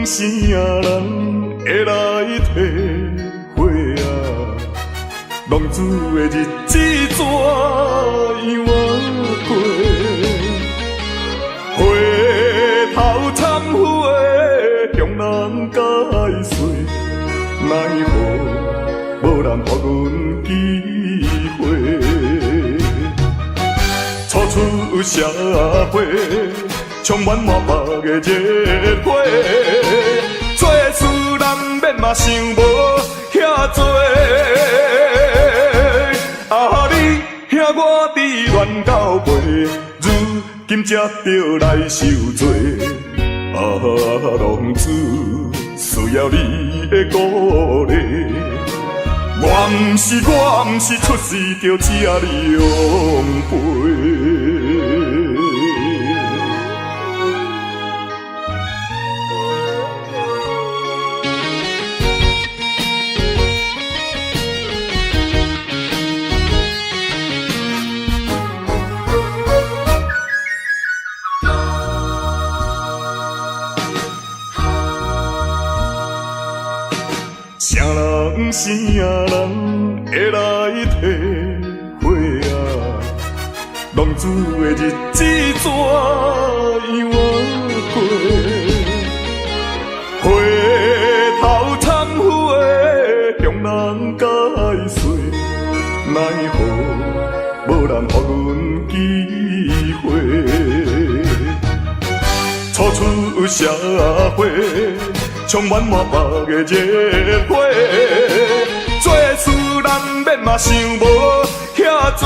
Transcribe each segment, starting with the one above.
啥人会来体会啊？浪子的日子怎样过？回头忏悔，向人解释，奈何无人给阮机会？初出社会，充满满腹的热火，做事难免嘛想无遐多。啊，你兄我伫乱到背，如今才着来受罪。啊，浪子需要你的鼓励。我毋是出世就吃你养肥。啥人啥人会来体会啊？浪子的日子怎样过？回头忏悔，向人解释，奈何无人给阮机会？初出社会，充满满腹的热火，做事难免嘛想无遐多。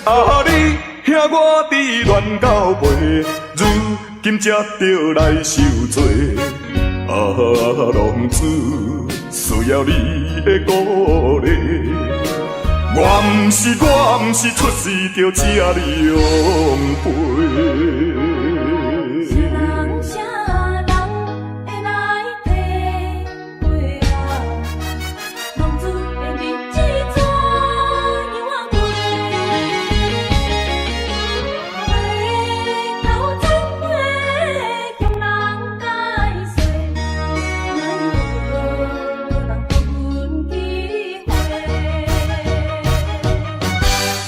啊，你兄我伫乱到背，如今才着来受罪。啊，浪子需要你的鼓励。我毋是出世就吃你养肥。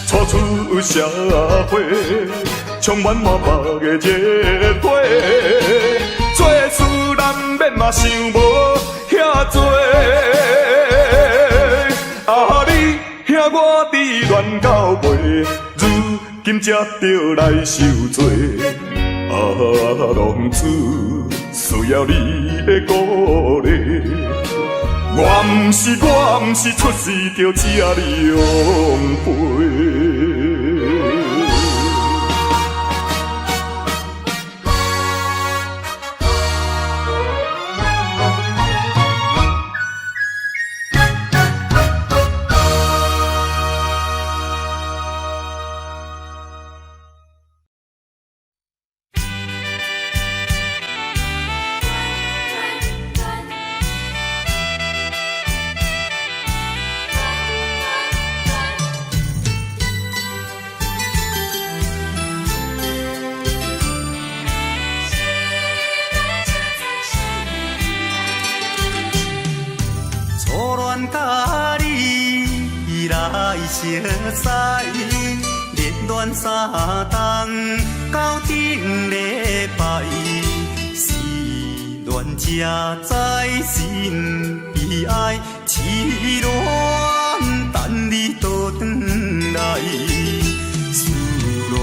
初出社会，充满满腹的热火，做事难免嘛想无遐多。啊，你兄我伫乱到背，如今才着来受罪。啊，浪子需要你的鼓励。我毋是出世就吃你养肥。甲你来相识，热恋三冬到顶礼拜，是恋才知心悲哀，痴恋等你倒转来，思恋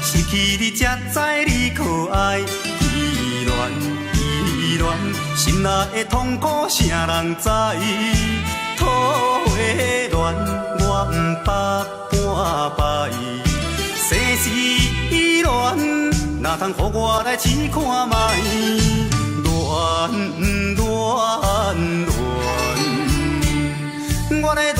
失去你才知你可爱，依恋心内的痛苦，啥人知？土的恋，我毋捌半摆。世事恋，哪通予我来试看卖？恋，我来留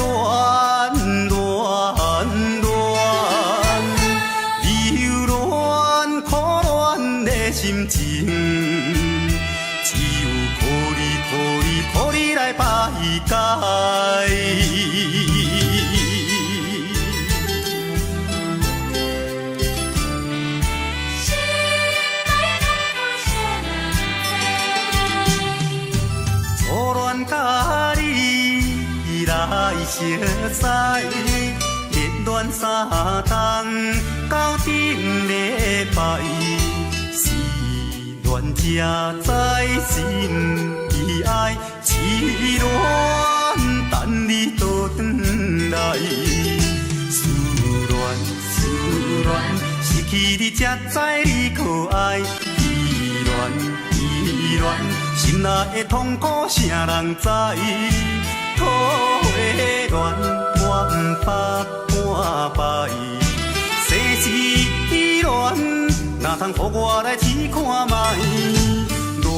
恋苦恋的心情。予你来排解。心内熟悉，热恋3冬到顶礼拜，是恋才知心意爱，痴恋等你倒转来。思恋，失去你才知你可爱。依恋，心内的痛苦谁人知？土的恋，我不捌半摆。世事恋，哪通予我来试看卖？恋，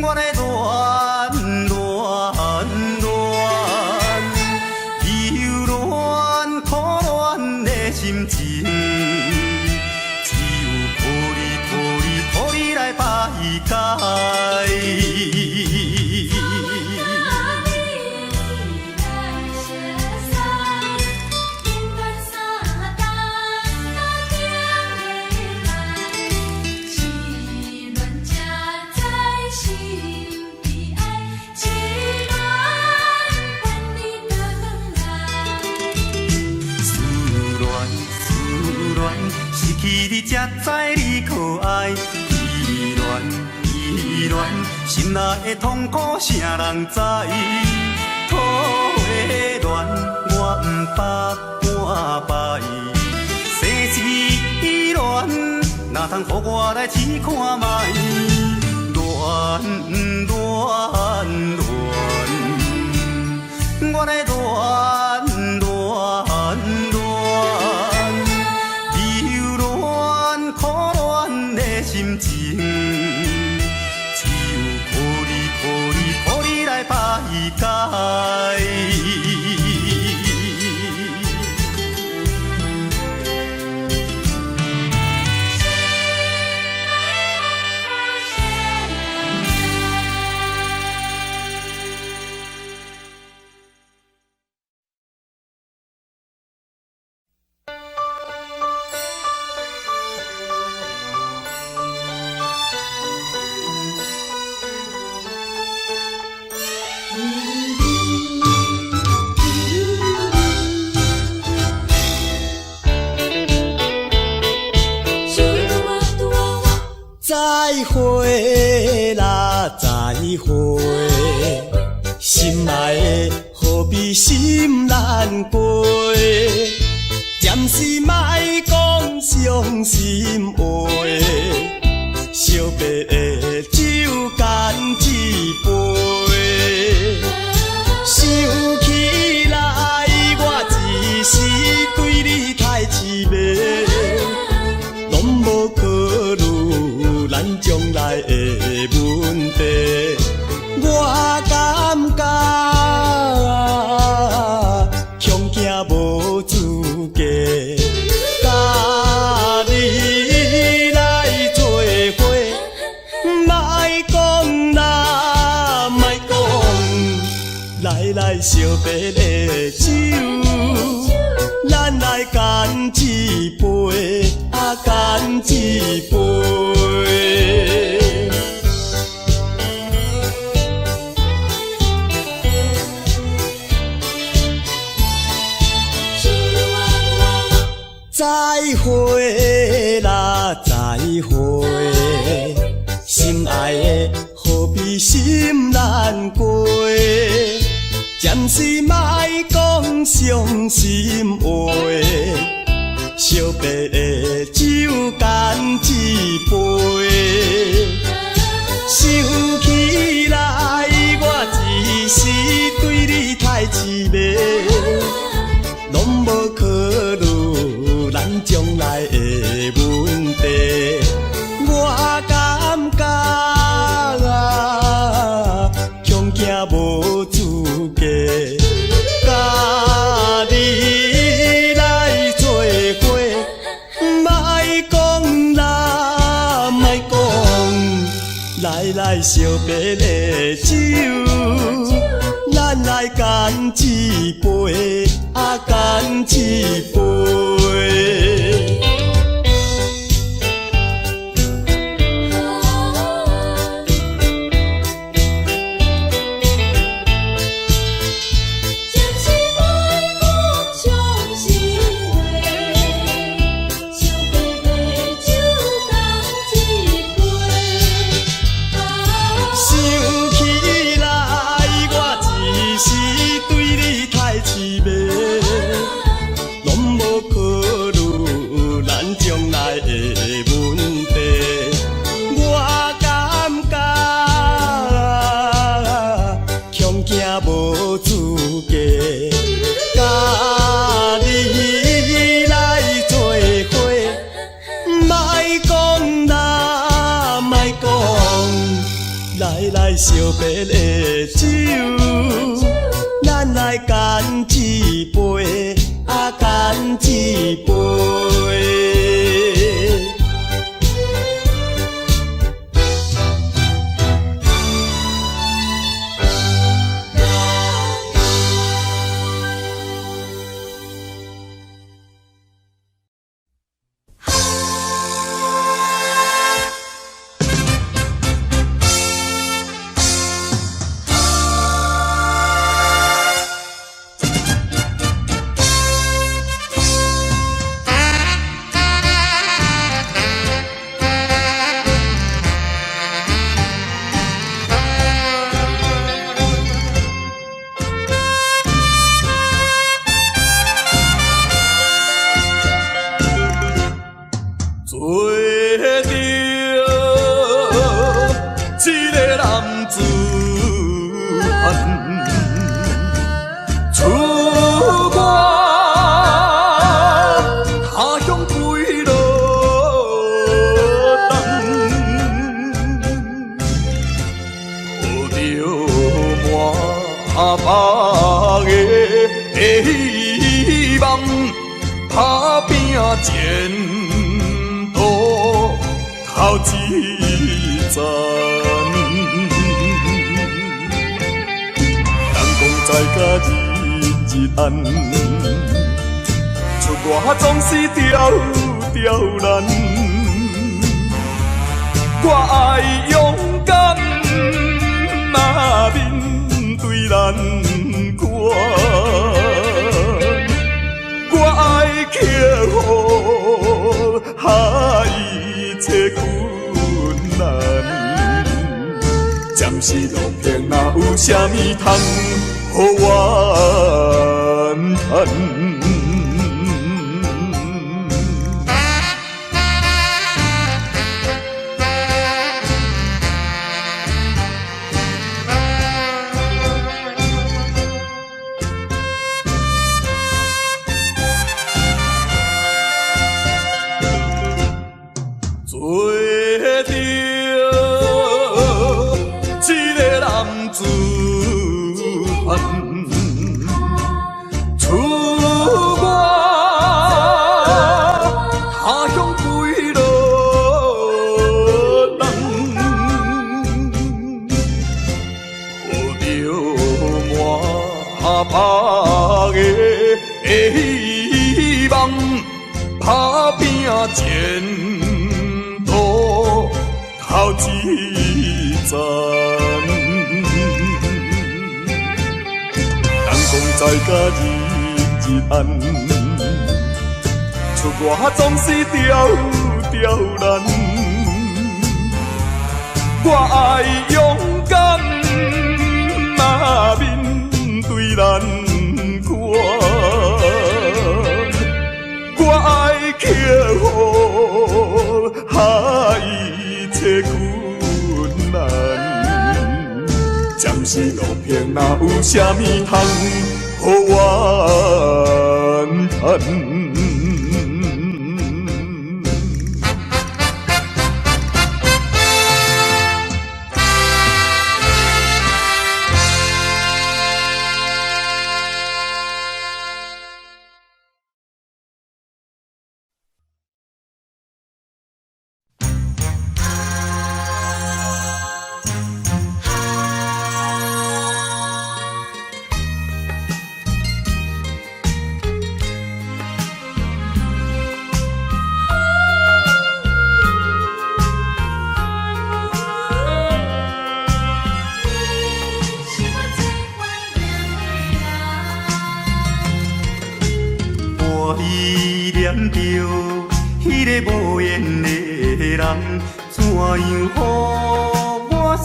我的恋。忧恋、苦恋的心情，只有靠你来排解。失去你才知你可爱，依恋，心内的痛苦谁人知？土的恋，我不捌半摆。世事恋，哪通予我来试看卖？恋，我的恋。心情，只有靠你来排解。再会啦，再会，心爱的何必心难过？暂时莫讲伤心话，惜别的酒干一杯。想起来，我一时对你太痴迷，拢无考虑咱将来的问题。我感觉恐惊无资格，甲你来做伙，莫讲啦，莫讲，来惜别的酒，咱来干一杯，干一杯。再会啦，再会，心爱的何必心难过？暂时莫讲伤心话，惜别的酒干一杯。想起来，我一时对你太痴迷，拢无考虑咱将来的问题。我感觉恐惊无资格，甲你来做伙，莫讲啦，莫讲，来惜别的酒，咱来干一杯，干一杯。惜别的酒，咱来干一杯，啊干一杯。前途头一站，人讲在甲日暗，出外总是刁难。我爱勇敢，嘛面对难关。我爱克服下一切困难，暂时路平哪有啥物通予我叹？前途头一站，人讲在甲日暗，出外总是刁难。我爱勇敢，嘛面对难关。我爱克服下一切困难，暂时路平哪有啥物通予我叹？念着迄个无缘的人，怎样予我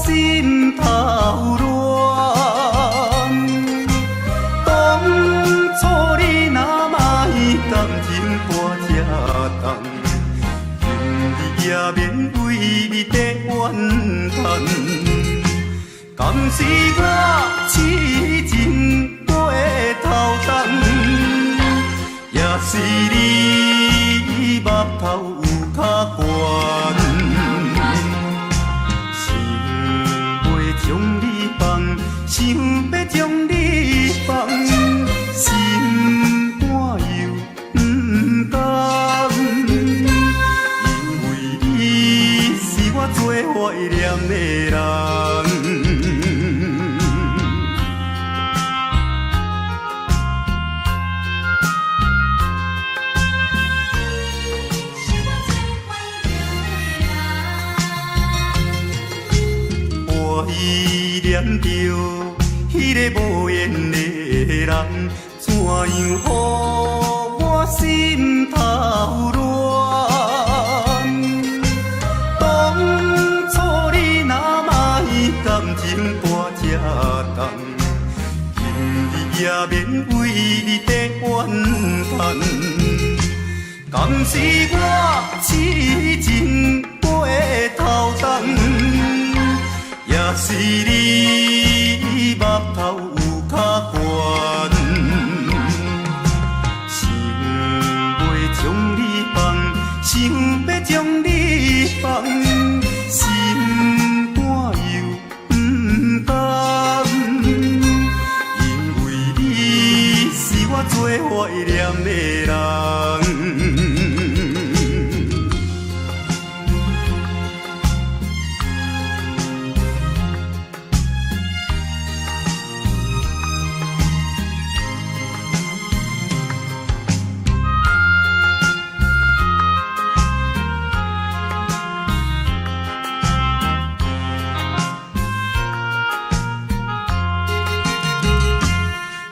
心头乱？当初你若莫感情半遮重，今日也免为你在怨叹。敢是我痴情过头重？也是你目头有较悬，心袂将念着迄个无缘的人，怎样予我心头乱？当初你若莫感情大这重，今日也免为你在怨叹。敢是我痴情过头重，也是你目头有较悬，想要将你放，想要将你放，心肝又不甘，因为你是我最怀念的人。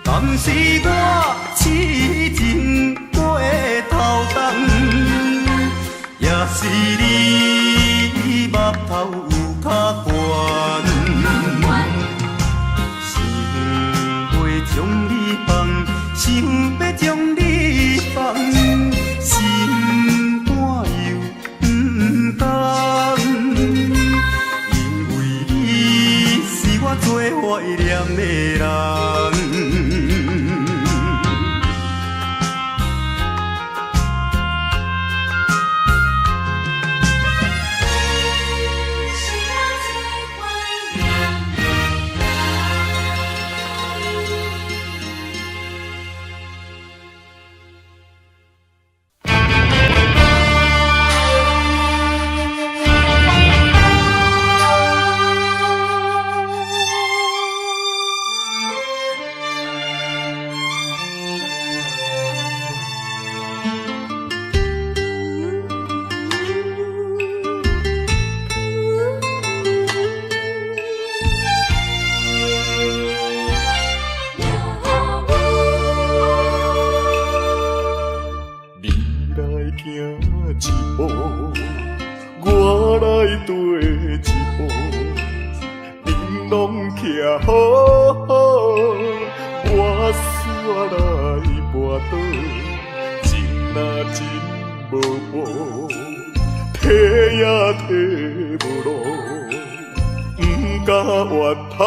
敢是我痴情过头重，也是你目头有较悬，想要将你放，想要将你放，心肝又不甘，因为你是我最怀念的人。好好，我煞来跋倒，情若真无报，体也体无路，不敢回头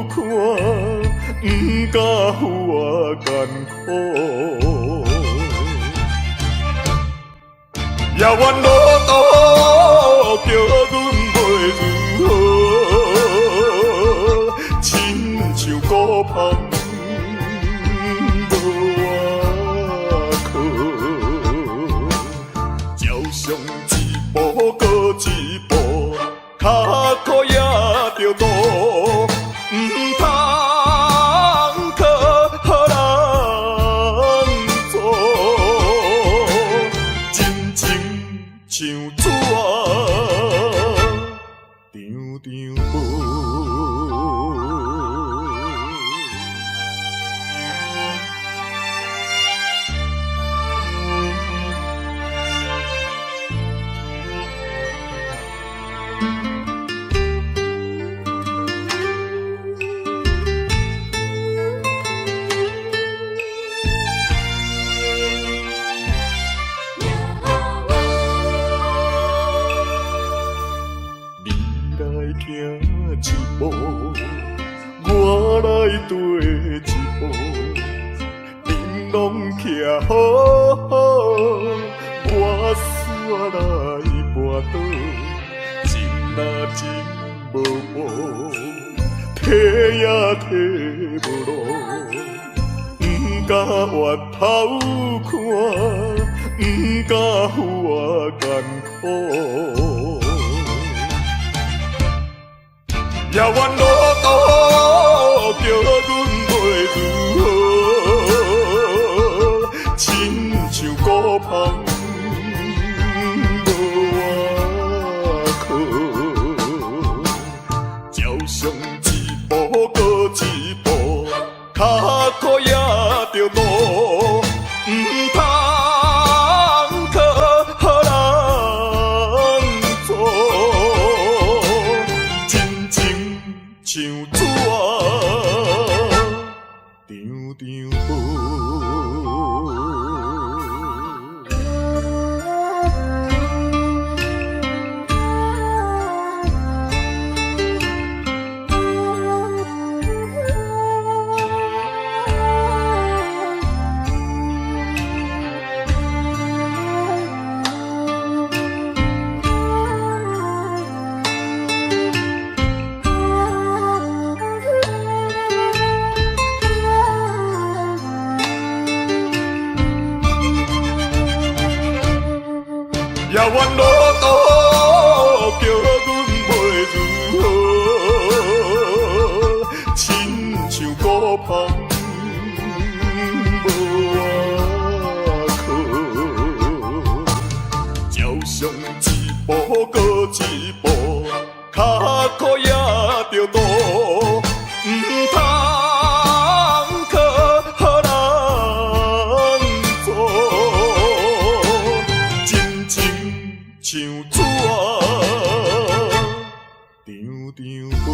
看，不敢付我艰苦。也怨路途叫阮袂如何，亲像孤芳无外靠，照常一步搁一步，脚苦也着渡，唔通靠人做。像纸张张无。行一步，我来跟一步，恁拢徛好好，我煞来跋倒，心若真无报，体也体无路，不敢回头看，不敢付我艰苦。也怨路途叫阮袂如何，亲像孤芳无外靠，照常一步也愿路途叫阮袂如何，亲像孤芳无外靠，照常一步搁一步，脚苦也着渡，毋通靠人做，真情像纸张张无。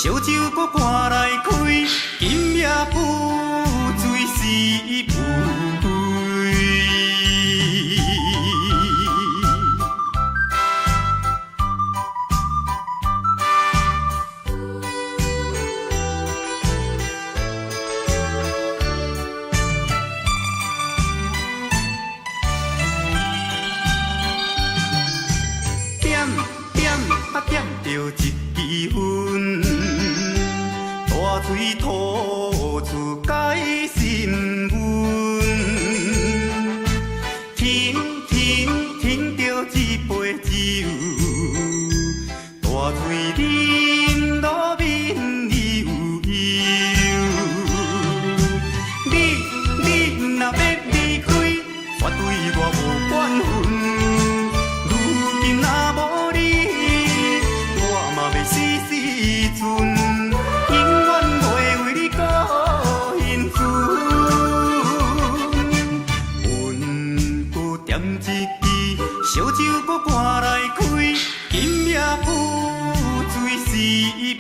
烧酒搁赶来开，今夜浮水是浮灰。点点啊点着一支烟。大水吐出解心温，停停停着一杯酒，大水啉落面有油。你若要离开，绝对我无怨恨。如今若无你，我嘛要死死阵。烧酒搁赶来开，今夜浮水是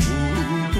浮灰。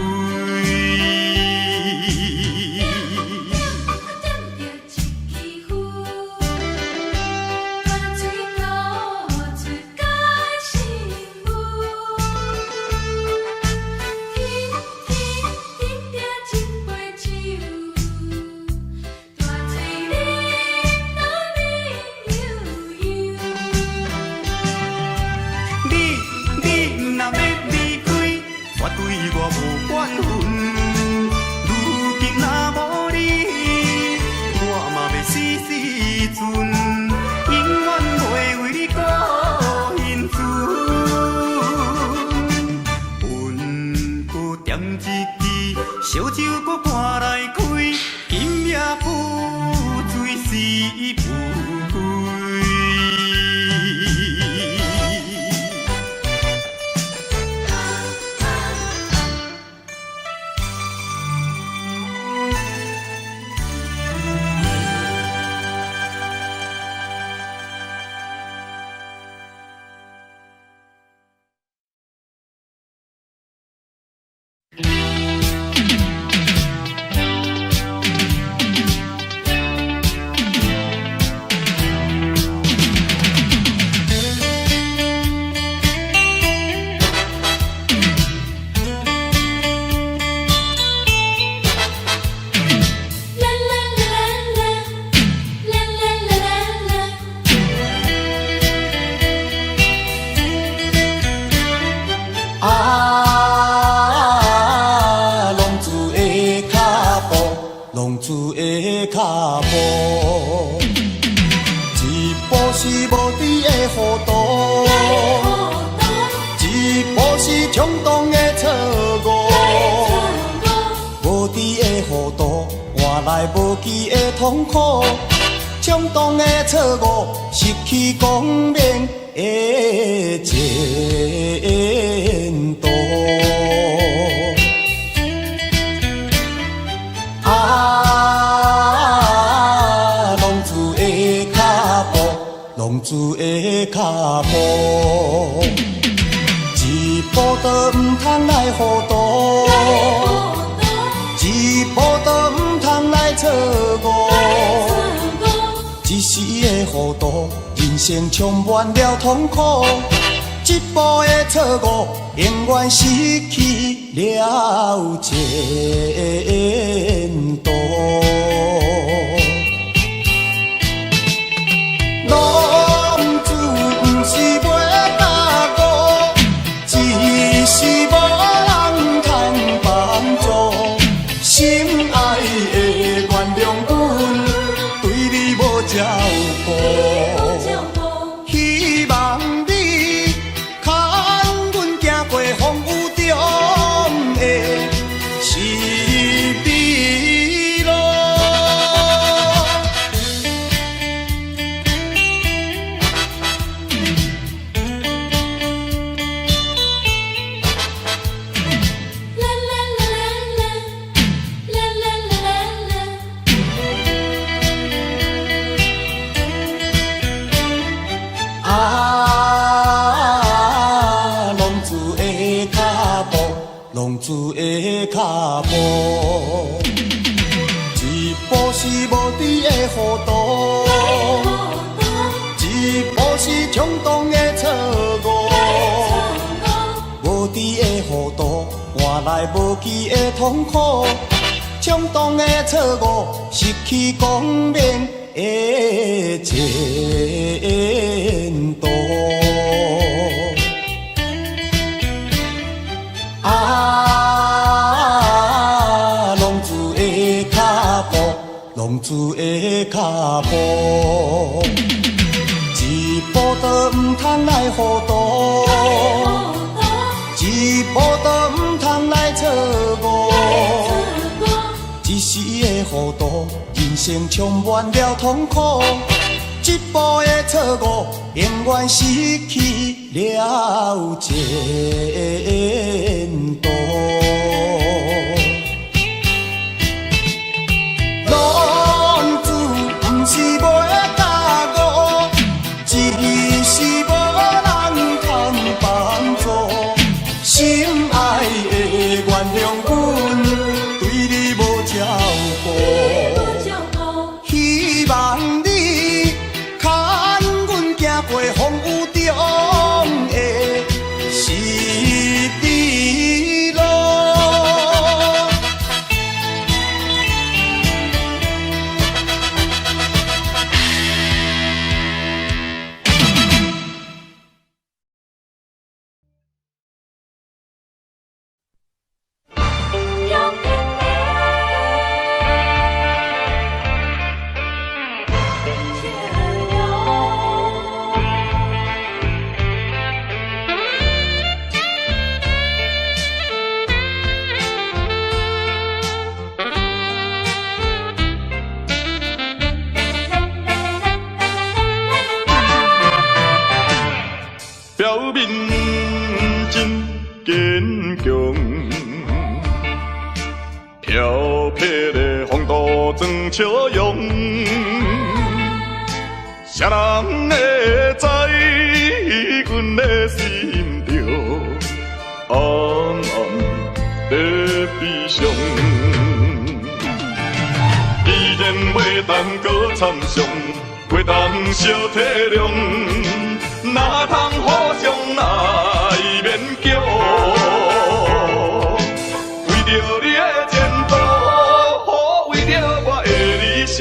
烧酒搁赶来开，今夜浮水是浮灰。浪子的脚步，一步是无知的糊涂，一步是冲动的错误，无知的糊涂换来无期的痛苦，冲动的错误失去光明的前途。浪子的脚步，一步都唔通来糊涂，一步都唔通来错误，一时的糊涂，人生充满了痛苦，一步的错误，永远失去了前途。希望你牵阮行过风雨中的是美路。浪子的脚步，一步是无知的糊涂，一步是冲动的错误，无知的糊涂换来无期的痛苦，冲动的错误失去光明的前途。浪子的脚步，一步都唔通来糊涂，一步都唔通来错误，一时的糊涂，人生充满了痛苦，一步的错误，永远失去了前途。是袂踏误，只是无人通帮助。心爱的原谅阮，对你无照顾。希望你牵阮行过风雨中的是美路。表面真坚强，飘撇的风度装笑容，谁人会知阮的心着暗暗在悲伤？既然袂当搁参详，袂当小体谅。哪通互相来勉强？为着你的前途，为着我的理想，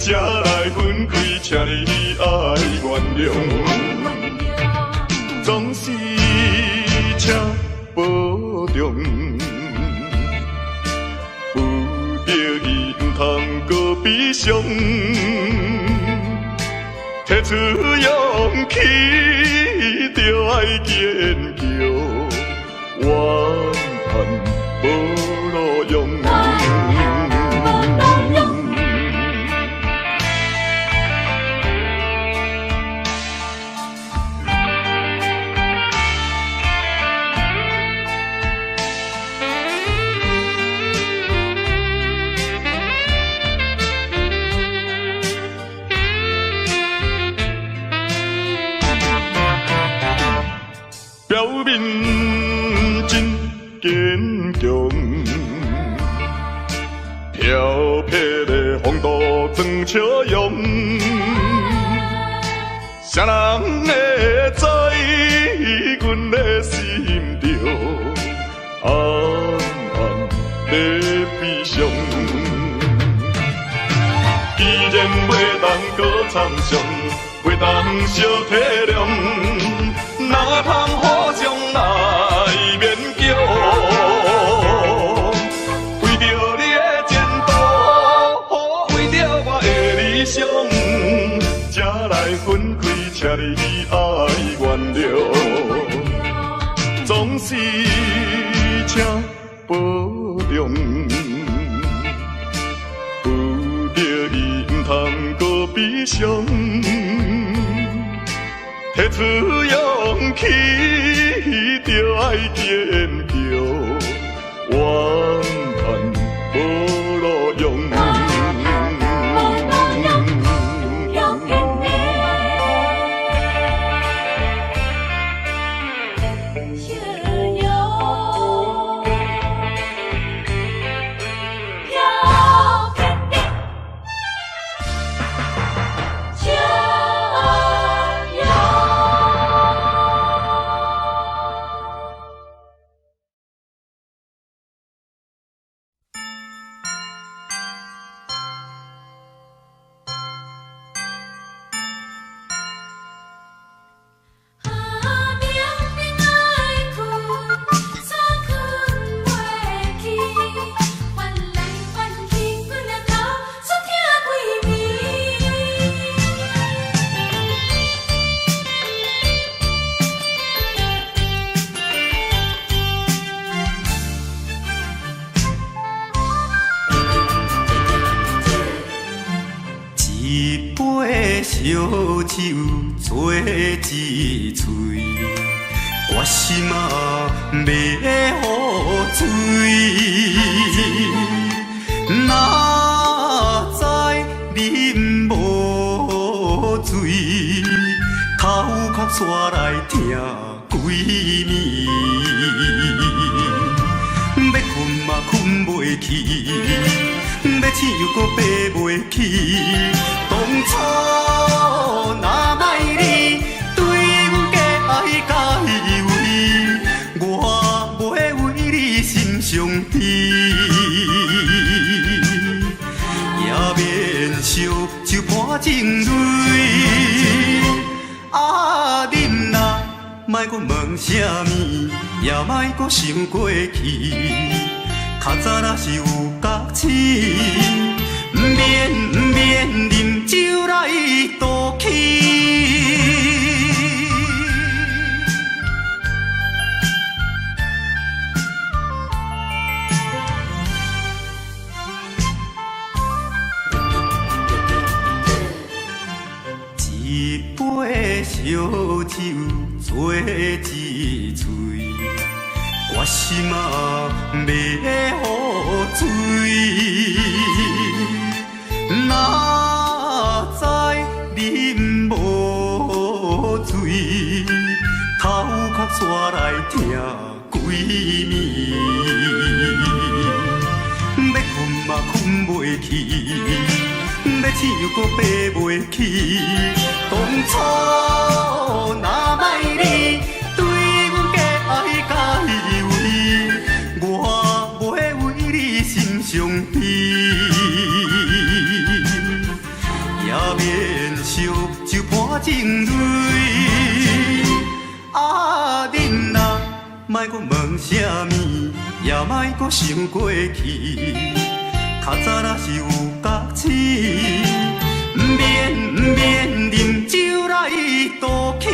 才来分开，请你爱原谅。总是请保重，有着悲伤，提出勇气，就爱坚强，怨叹无路用。表面真坚强，漂泊的风度装笑容，谁人会知阮的心中暗暗在悲伤？既然袂当搁参详，袂当小体谅。哪通互相来勉强？为着你的前途，为着我的理想，才来分开，请你爱原谅。总是请保重，有着伊毋通搁悲伤。提出勇气，就爱坚强，怨叹无路用。烧酒做一嘴，我心啊要好醉。哪知啉无醉，头壳煞来疼几暝。要困嘛困袂去，要醒又搁爬袂起。当初若莫你对阮假爱假以为，我袂为你心伤悲，也免烧酒泼情泪。啊，恁若莫搁问啥物，也莫搁想过去。较早若是有觉醒，不免啉酒来赌气。一杯烧酒做一嘴，我心啊要好醉。哪知啉无醉，头壳煞来疼几暝。要困嘛困袂去，要醒又搁爬袂起。当初若莫你对阮假爱假以为，我袂为你心伤悲，也免烧酒泼情泪。啊，恁若莫搁问啥物，也莫搁想过去。较早若是有觉醒，毋免啉酒来赌气。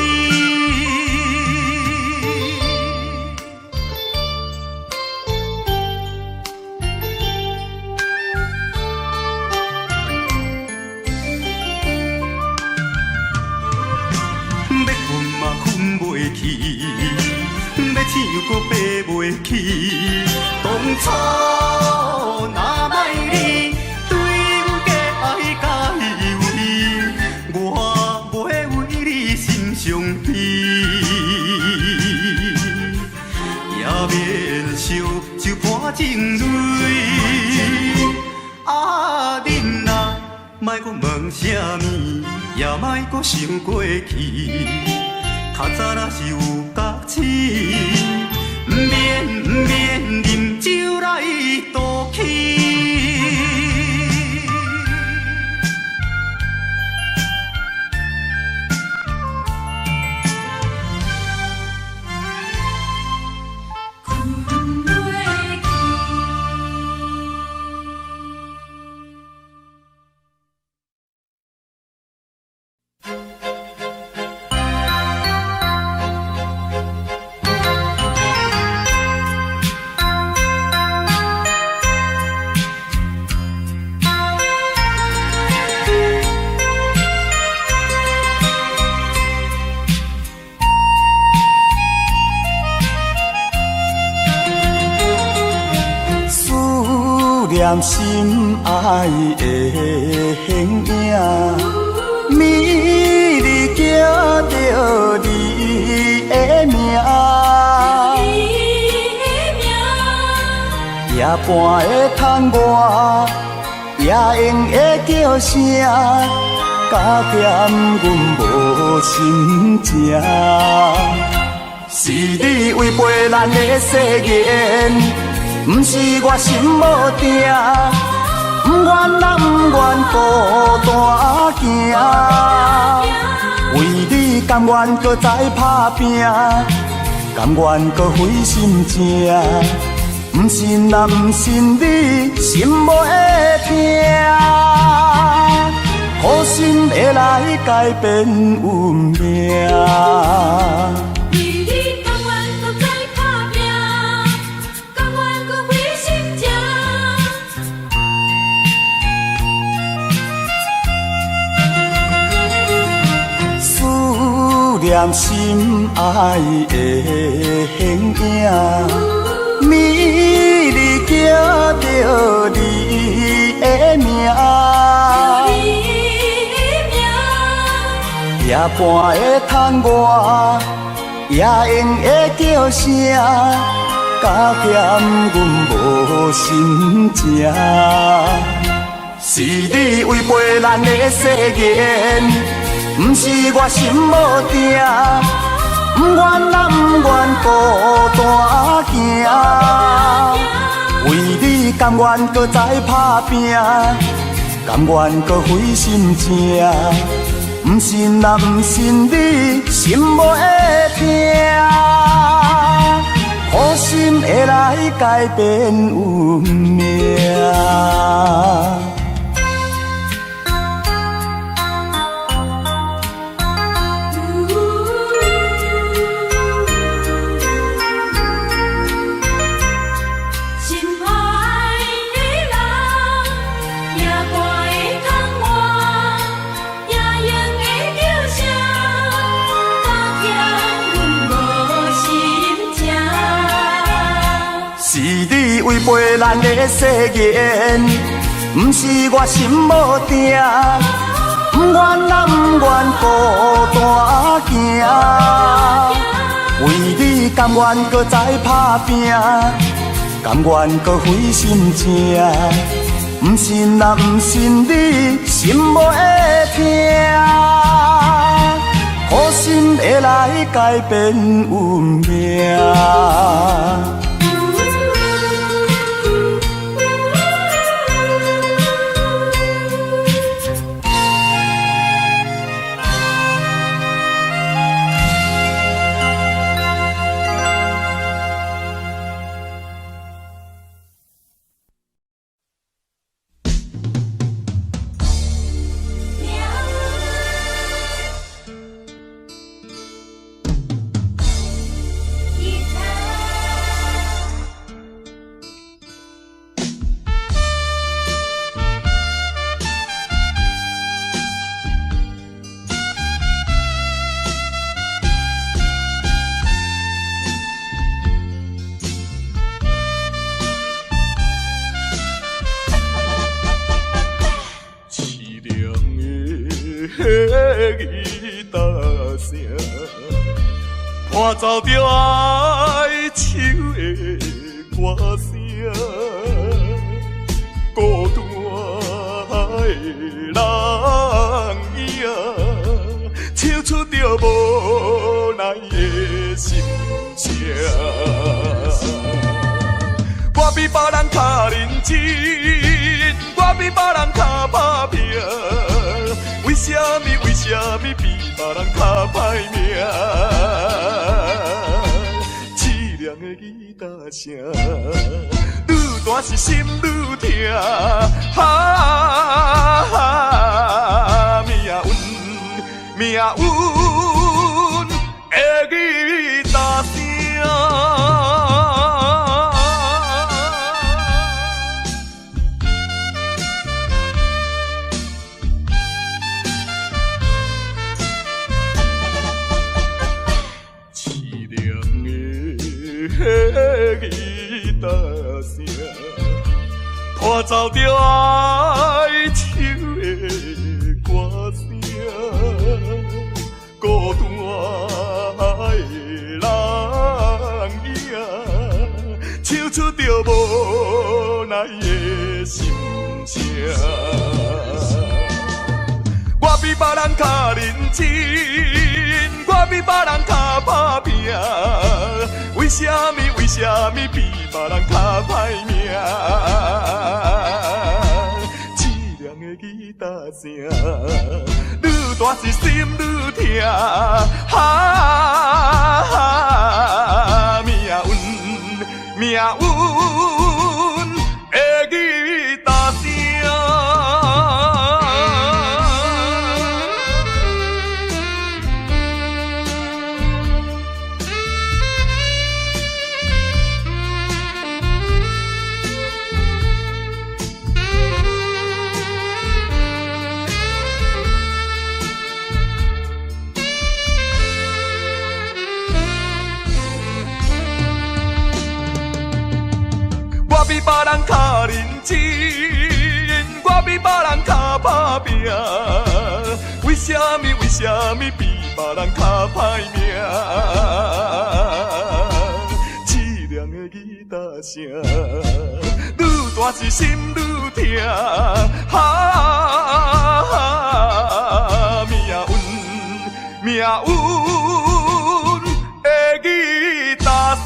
要困嘛困袂去，要醒又搁爬袂起。当初若莫你对阮假爱甲依偎，我袂为你心伤悲，也免烧酒盘情泪。啊，恁啊，莫搁问啥物，也莫搁想过去。较早若是有觉醒，毋免啉酒来赌气。念心爱的形影，美丽叫着你的名，夜半的窗外，也用的叫声，加减阮无心情。是你违背咱的誓言。不是我心无定，不愿咱不愿孤单行。为你甘愿搁再打拼，甘愿搁费心情。不信啊，不信你心无会痛，好心会来改变运命。念心爱的形影，美丽叫着你的名，夜半的窗外，也用的叫声，加减阮无心情。是你违背咱的誓言。不是我心无定，不愿咱不愿孤单行。为你甘愿搁再打拼，甘愿搁费心情。不信啊，不信你心无会痛，好心会来改变运命。违背咱的誓言，不是我心无定，不愿咱不愿孤单行。为你甘愿搁再打拼，甘愿搁费心情。不信啊，不信你心无会痛，好心会来改变运命。声，伴奏着哀愁的歌声，孤单的人影，唱出着无奈的心声。我比别人较认真，我比别人较打拼，为什么比别人较歹命？凄凉的吉他声，愈大是心愈痛，命运的吉他声。吉他声，伴奏着哀愁的歌声，孤单的人影，唱出着无奈的心声。我比别人较认真，我比别人较打拼，为什么比别人较歹命？凄凉的吉他声，愈大是心愈痛，命运的吉他声。我比别人较认真，我比别人较打拼，为什么比别人较歹命？凄凉的吉他声，愈大是心愈痛，命运的吉他声。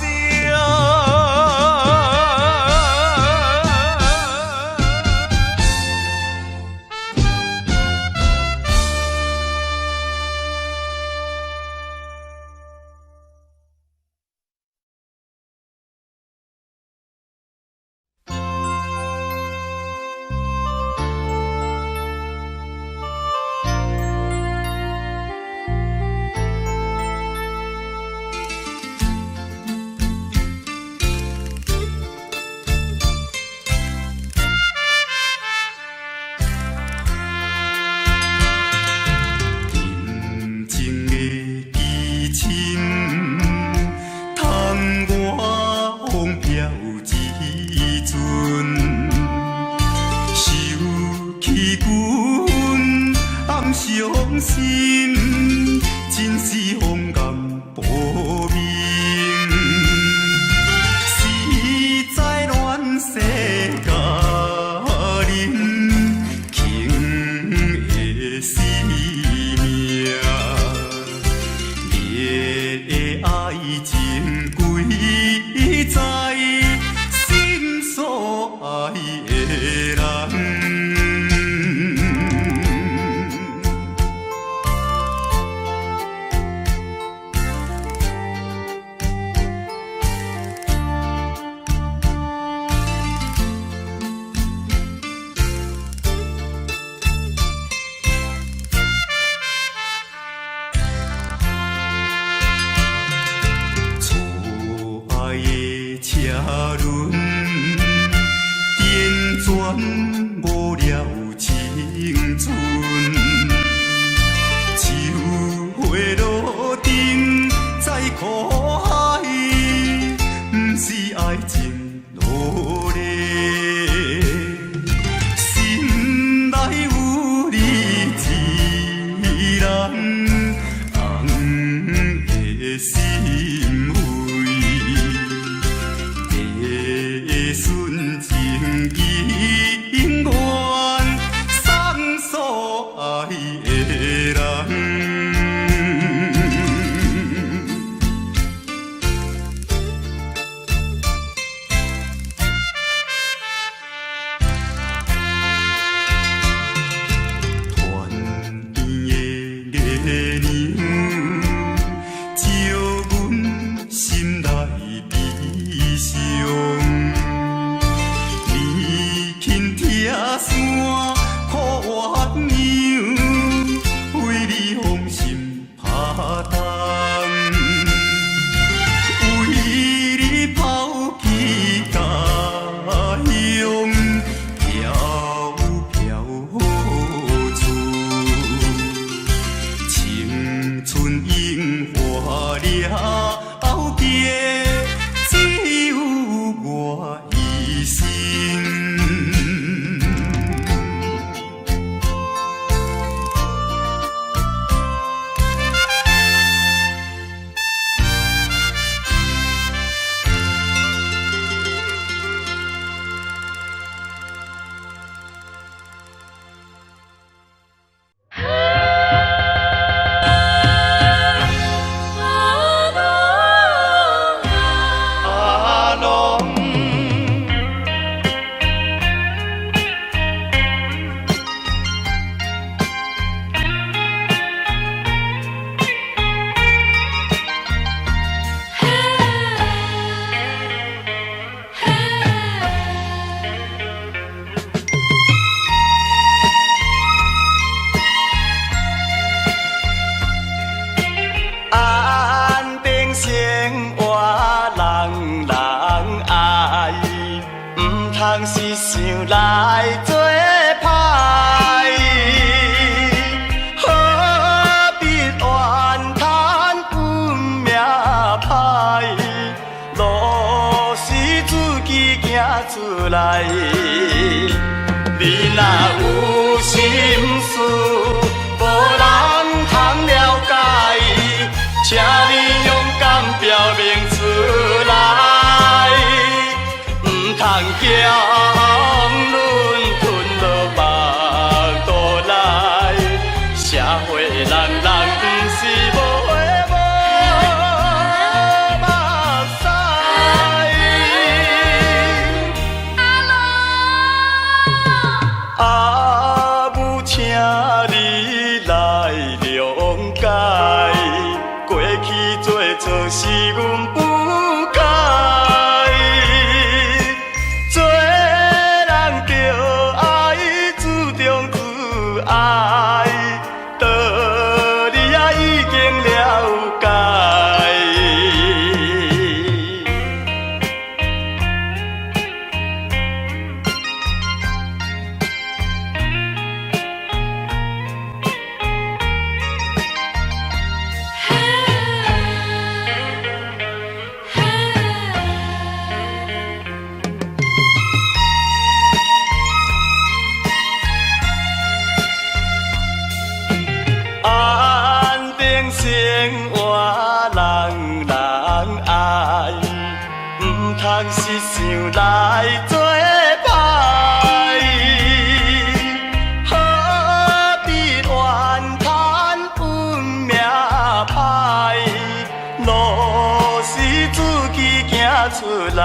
伤心，真是风眼无明。实在恋世佳人，轻的生命，烈的爱情贵在心所爱的人。车轮点转无了青春，秋花落定在苦海，不是爱情落泪，心内有你一人，红春樱花了后街，只有我一生。是想来做歹，何必怨叹运命歹？路是自己行出来，你若有心事，无人通了解，请你勇敢表明出来，唔通叫。是阮不该，做人着爱注重自爱，道理啊已经了解。是想来做歹，何必怨叹运命歹？路是自己行出来，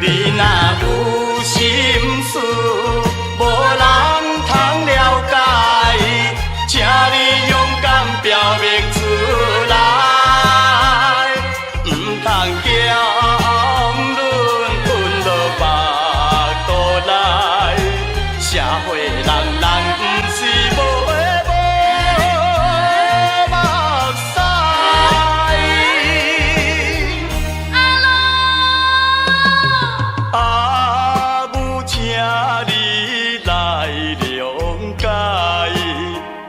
你若有心事，无人通了解，请你勇敢表明出来，唔通叫。社会人人不是无目屎，阿母，请你来谅解，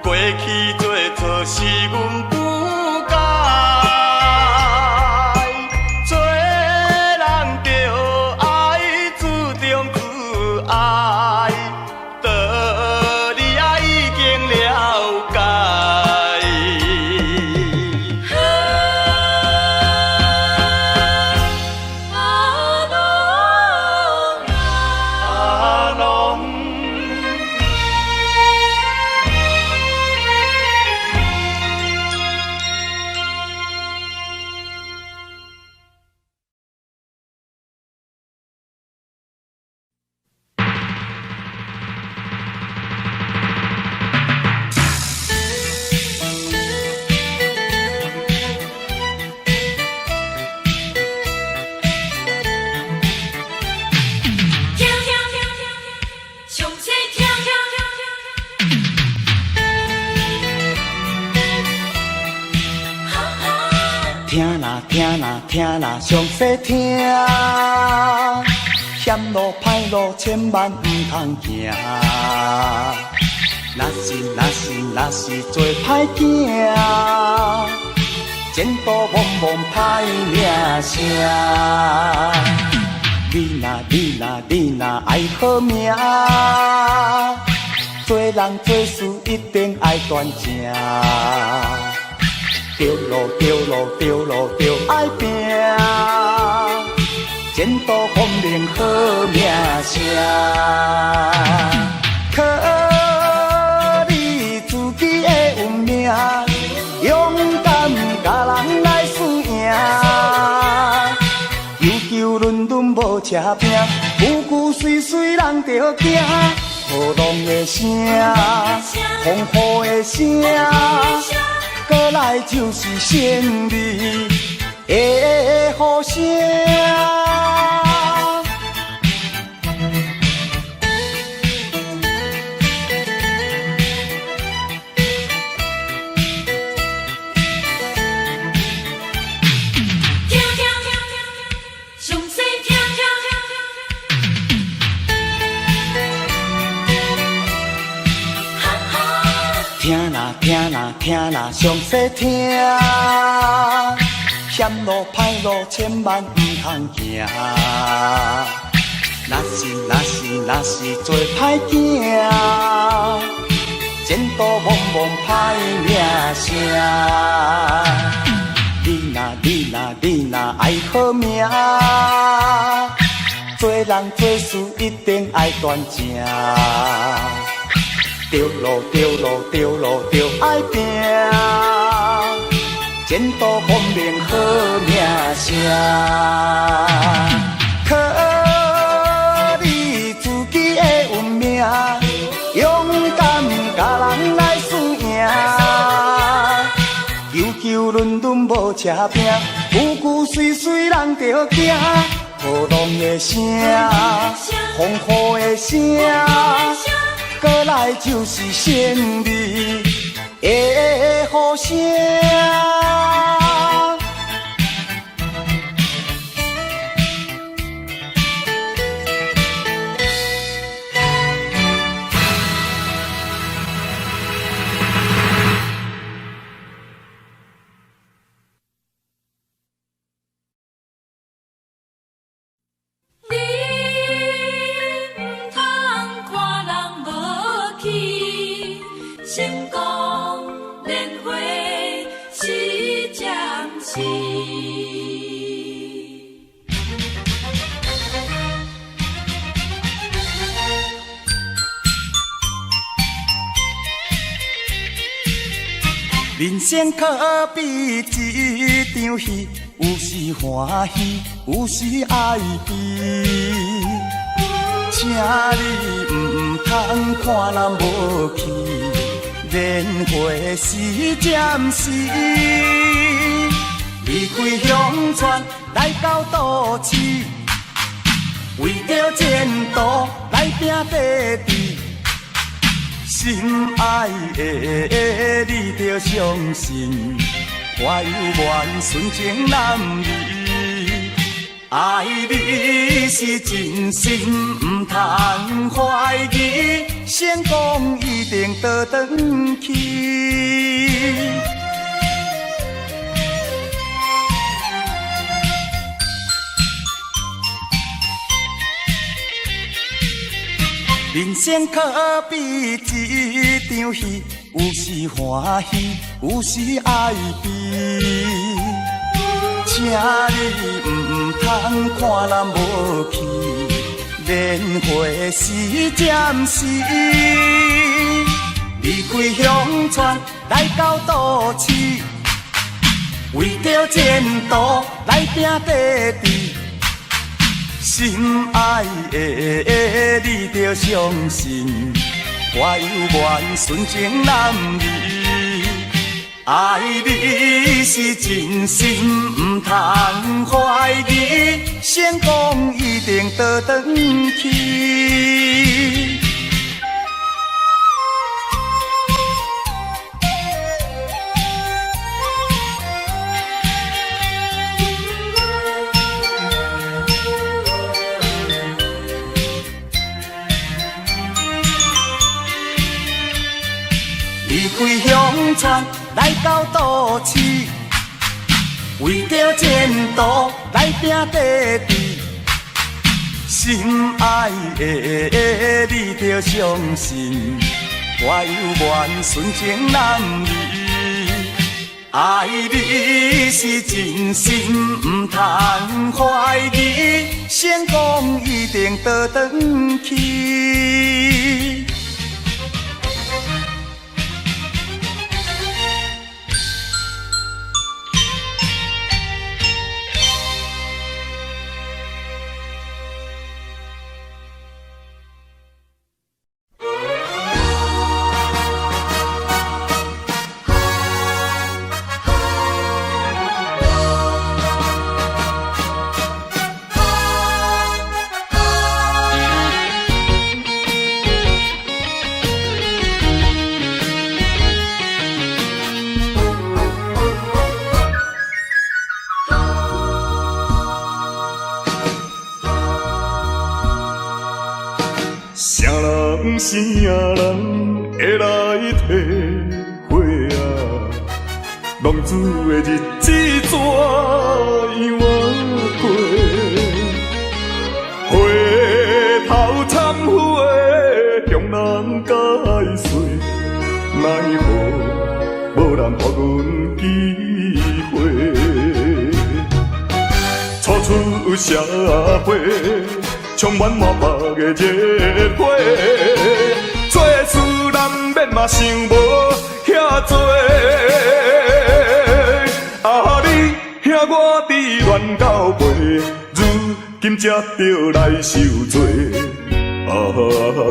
过去做错是阮不该，做人着爱注重自爱。听啦，详细听，险路歹路千万唔通行。若是做歹囝，前途茫茫歹名声。你若爱好命，做人做事一定爱端正。对路爱拼，前途光明好名声。靠你自己的运命，勇敢甲人来输赢。球轮无车拼，句句随人着惊。雨浪的声，风雨的声，过来就是胜利的呼声。听啦，详细听，险路歹路千万不通行。若是做歹囝，前途茫茫歹名声。你若爱好命，做人做事一定爱端正。对路爱拼，前途光明好名声。靠你自己的运命，勇敢甲人来输赢。球轮无车拼，句随人着惊。雨浪的声，风雨的声。过来就是胜利的呼声。成功年华是暂时，人生可比一场戏，有时欢喜，有时哀悲。请你唔通看人无去。年华是暂时，离开乡村来到都市，为着前途来拼地志。心爱的你着相信，我有缘纯情男儿，爱你是真心，唔通怀疑。成功一定倒转去，人生可比一场戏，有时欢喜，有时哀悲。请你唔通看人无去。年华是暂时，离开乡村来到都市，为着前途来拼地志。心爱的你着相信，我有缘纯情男儿，爱你是真心，唔通怀疑。成功一定倒转去。川来到都市，为着前途来拼地志。心爱的你着相信，我有缘纯情男儿。爱你是真心，唔通怀疑，成功一定倒转去。啥人啥人会来体会啊？浪子的日子怎样过？回头忏悔，向人解释，奈何无人给阮机会？初出社会。充满满腹的热火，做事难免嘛想无遐多。啊，你兄我伫乱到尾，如今才着来受罪。啊，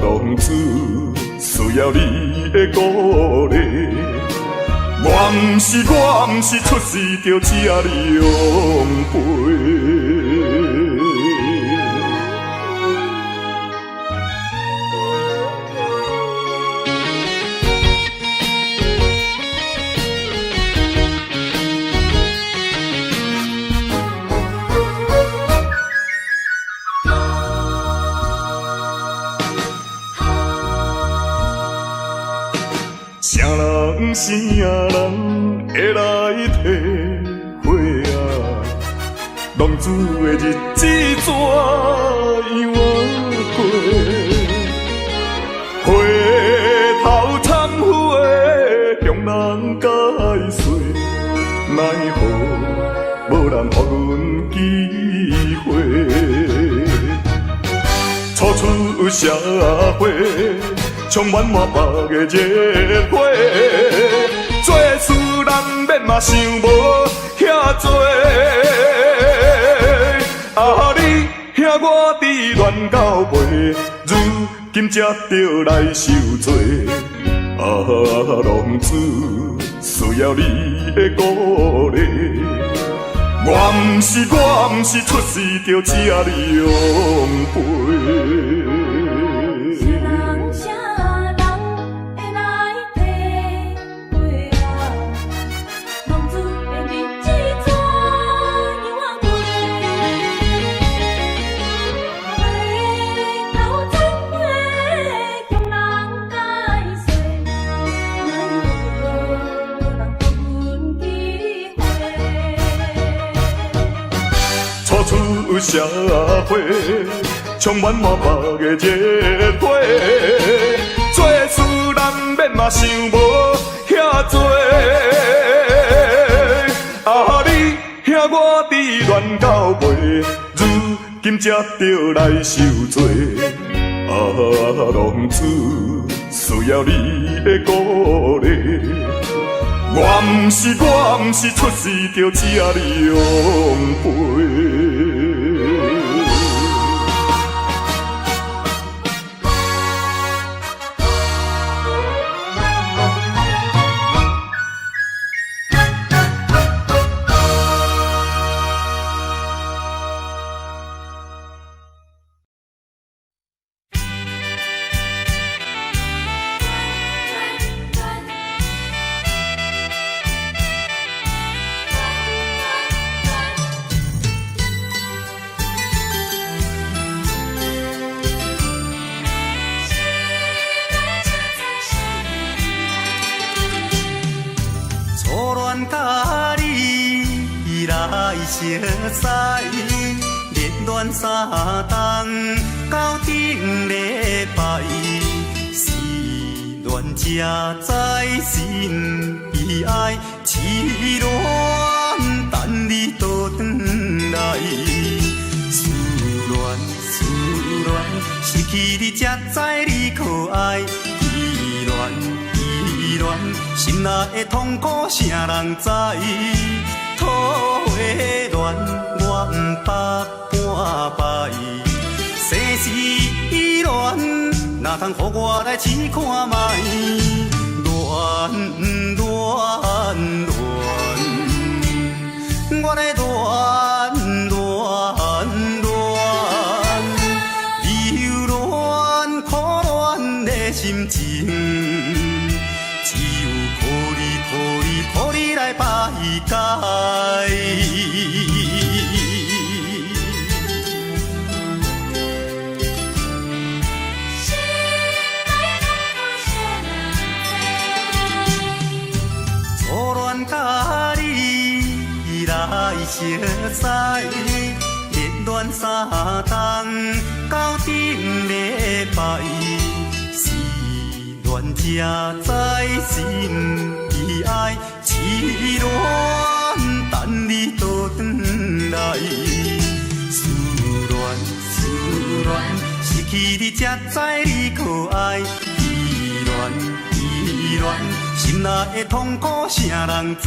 浪子需要你的鼓励。我毋是出世着吃你养肥。啥人啥人会来体会啊？浪子的日子怎样过？回头忏悔，向人解释，奈何无人给阮机会？初出社会。充满满腹的热火，做事难免嘛想无遐多。啊，你兄我伫乱到尾，如今才着来受罪。啊，浪子需要你的鼓励。我毋是出世着吃你养肥。出社会，充满满腹的热火，做事难免嘛想无遐多。啊，你兄我伫乱到尾，如今才着来受罪。啊，浪子需要你的鼓励。我毋是出世着吃你养肥。恋甲你来相识，热恋三冬到顶礼拜，是恋才知心悲哀，痴恋等你倒转来。思恋，失去你才知你可爱。依恋，心内的痛苦啥人知？土的恋，我不捌半摆。世事依恋，哪通予我来试看卖？恋，我来恋。心情，只有靠你来排解。初恋甲你来相识，热恋三冬到顶礼拜。恋才知心悲哀，痴恋等你倒转来。思恋，失去你才知你可爱。依恋，心内的痛苦啥人知？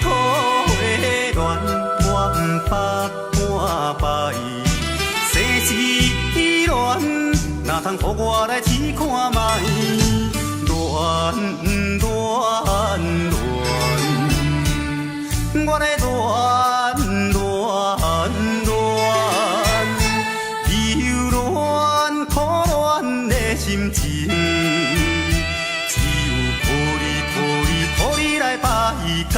土的恋，我不捌半摆。世事依恋，哪通予我来试看卖？恋，我来恋，留恋苦恋的心情，只有靠你来排解。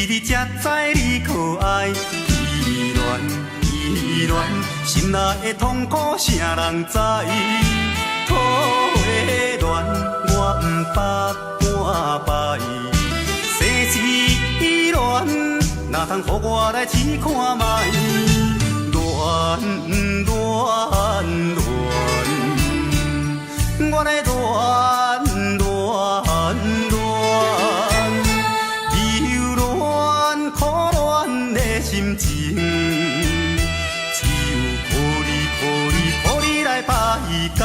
你才知你可爱，依恋，心内的痛苦啥人知？土的恋，我不捌半摆。世事依恋，哪通予我来试看卖？恋，我来恋。心情，只有靠你来排解。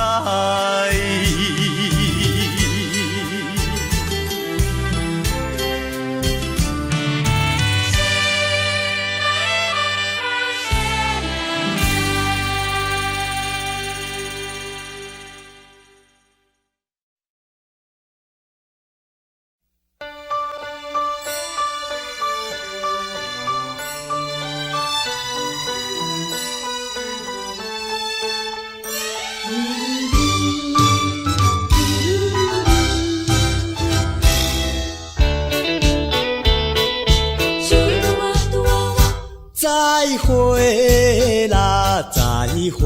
再会啦，再会，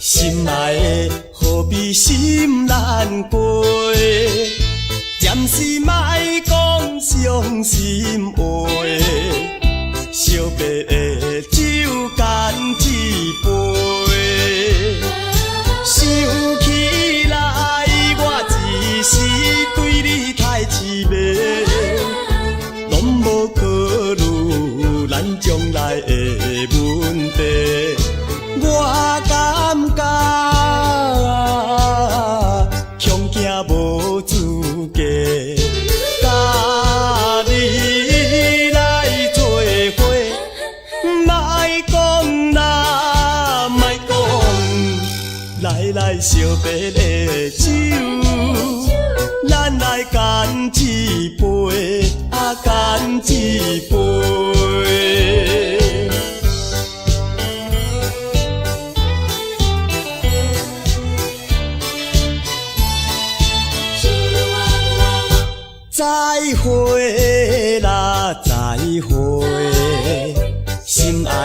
心爱的何必心难过？暂时莫讲伤心话，惜别的酒干一杯。想起来，我一时对你太痴迷，拢无考虑咱将来的问题。我感觉恐惊无资格，甲你来做伙，莫讲啦，莫讲，来惜别的酒，咱来干一杯，干一杯。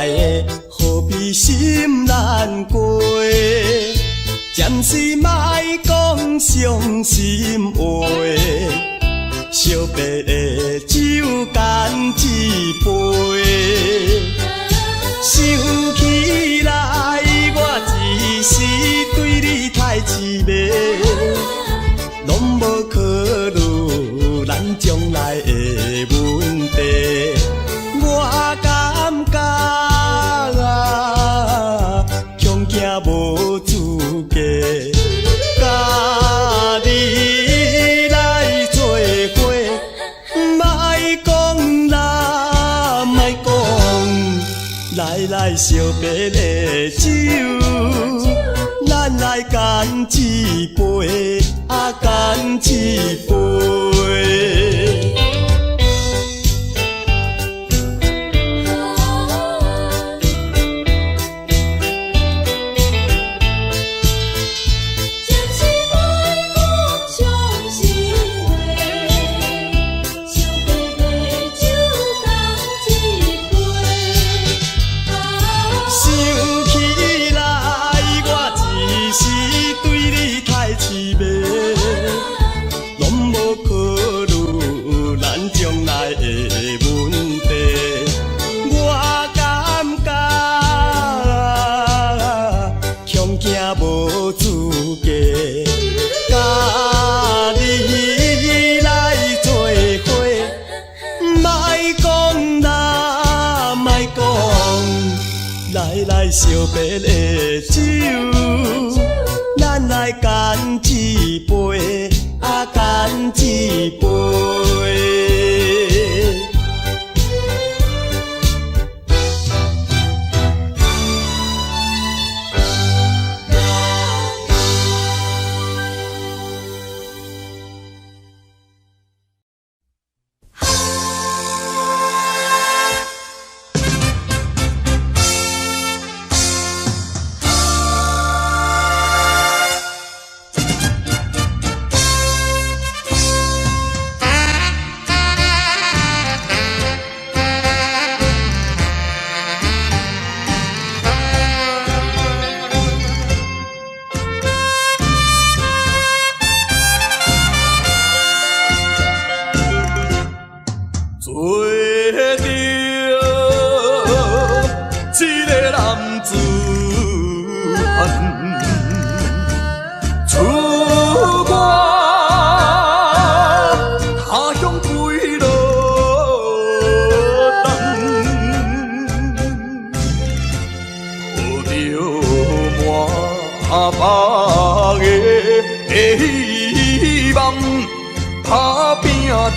来的，何必心难过？暂时莫讲伤心话，惜别的酒干一杯。想起来，我一时对你太痴迷，拢无考虑咱将来的问题。我感觉恐惊无资格，甲你来做伙，莫讲啦，莫讲，来惜别的酒，咱来干一杯，干一杯。惜别的酒，咱来干一杯，干一杯。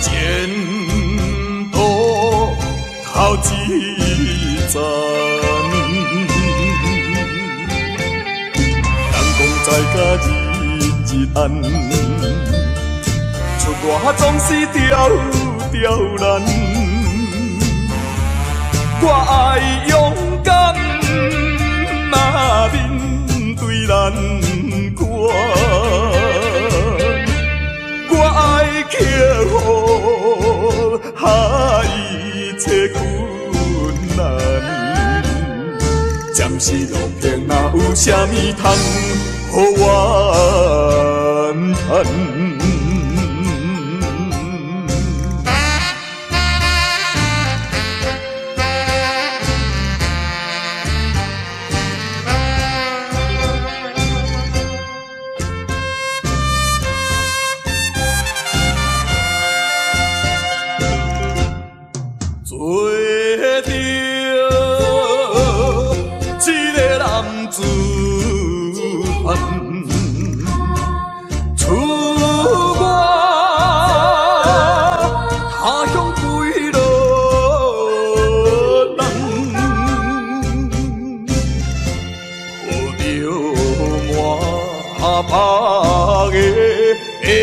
前途头一站，人讲在甲日暗，出外总是刁难。我爱勇敢，嘛面对难关。我爱克服一切困难，暂时路平哪有啥物通予我叹？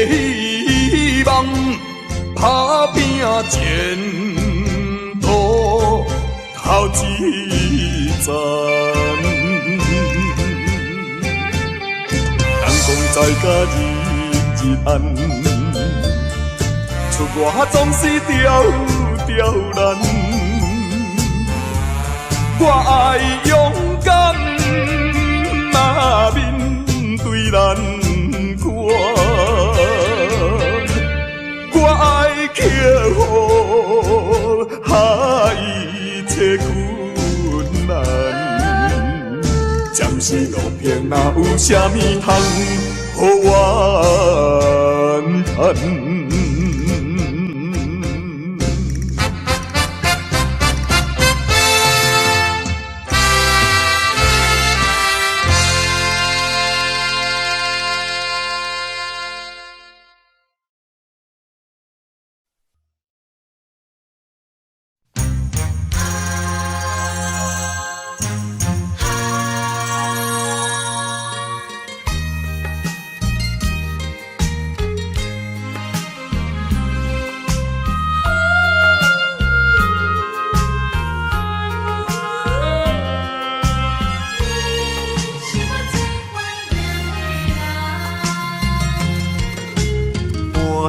希望打拼前途头一站，人讲在甲日暗，出外总是刁难。我爱勇敢，若面对难关，我爱克服一切困难。暂时路平，哪有啥物通予我叹？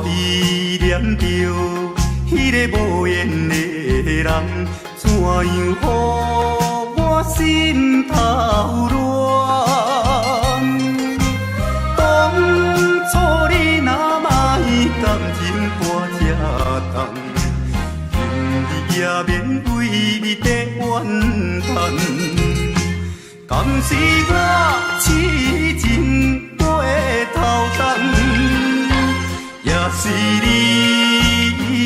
依念着迄个无缘的人，怎样予我心头乱？当初你若卖感情半只重，今日也免为你在怨叹。敢是我痴情背头重？也是你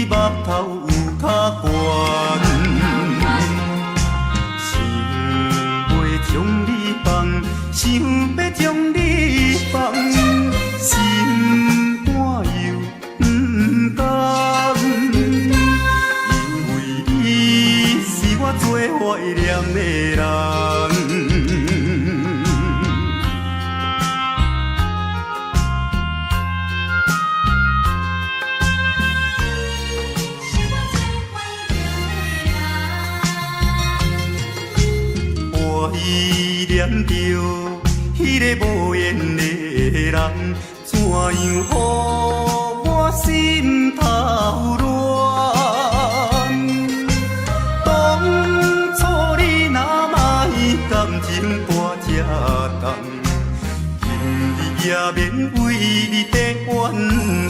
目头有较悬，想要将你放，想要将你放，心肝又不甘，因为你是我最怀念的人。依念着迄个无缘的人，怎样予我心头乱？当初你若卖感情半只重，今日也免为你在怨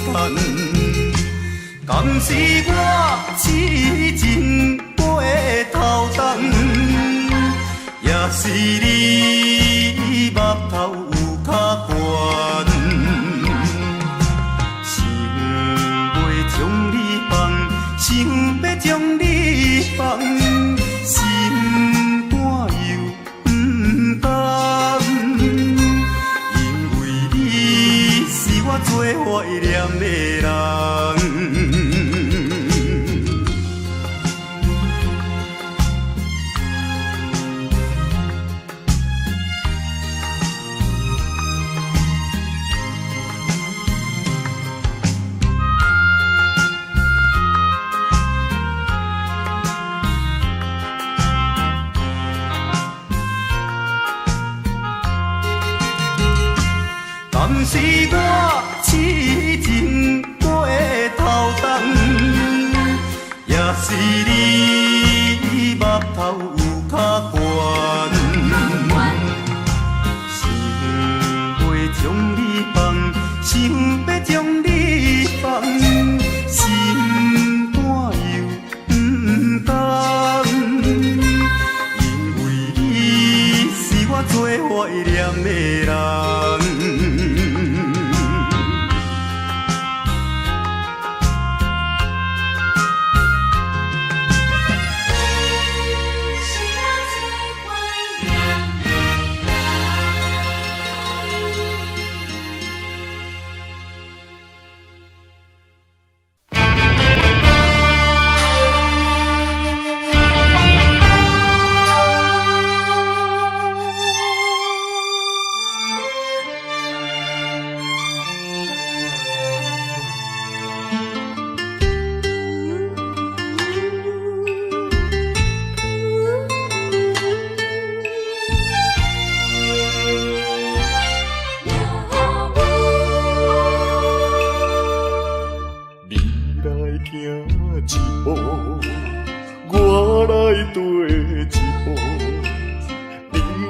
叹。敢是我痴情背头重？也是你目头有较悬，想要将你放，想要将你放，心肝又不甘，因为你是我最怀念的人。敢是我痴情背头重，也是你目头有较悬，想要将你放，想要将你放，心肝又不甘，因为你是我最怀念的人。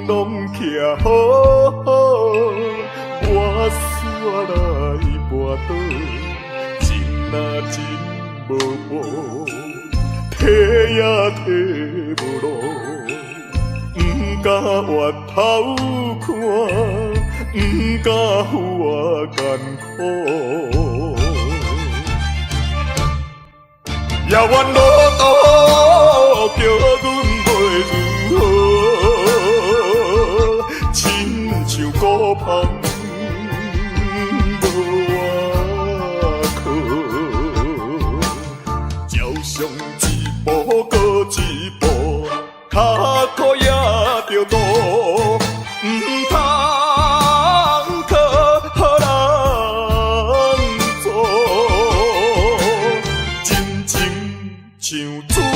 拢徛好好，我煞来跋倒，情若真无补，提也提无路，不敢回头看，不敢负我艰苦。遥远路途叫阮袂如何，亲像孤芳无外靠，照常一步过一步，脚苦也着渡，唔通靠人做。像纸张张无。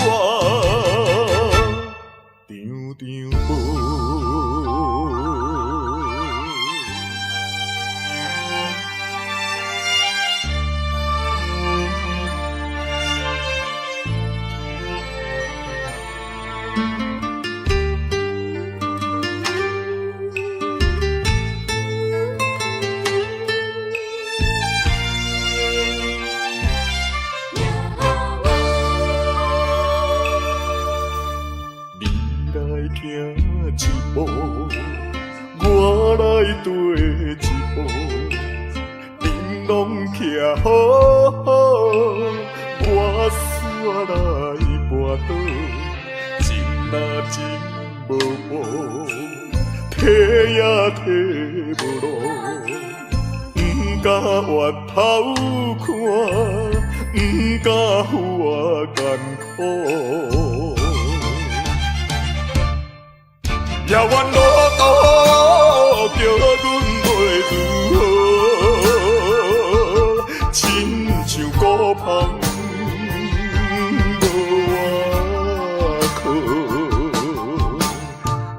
行一步，我来跟一步，恁拢徛好好，我煞来跋倒，情若真无补，提也提无路，不敢回头看，不敢负我艰苦。遥远路途叫阮袂如何，亲像孤芳无外靠，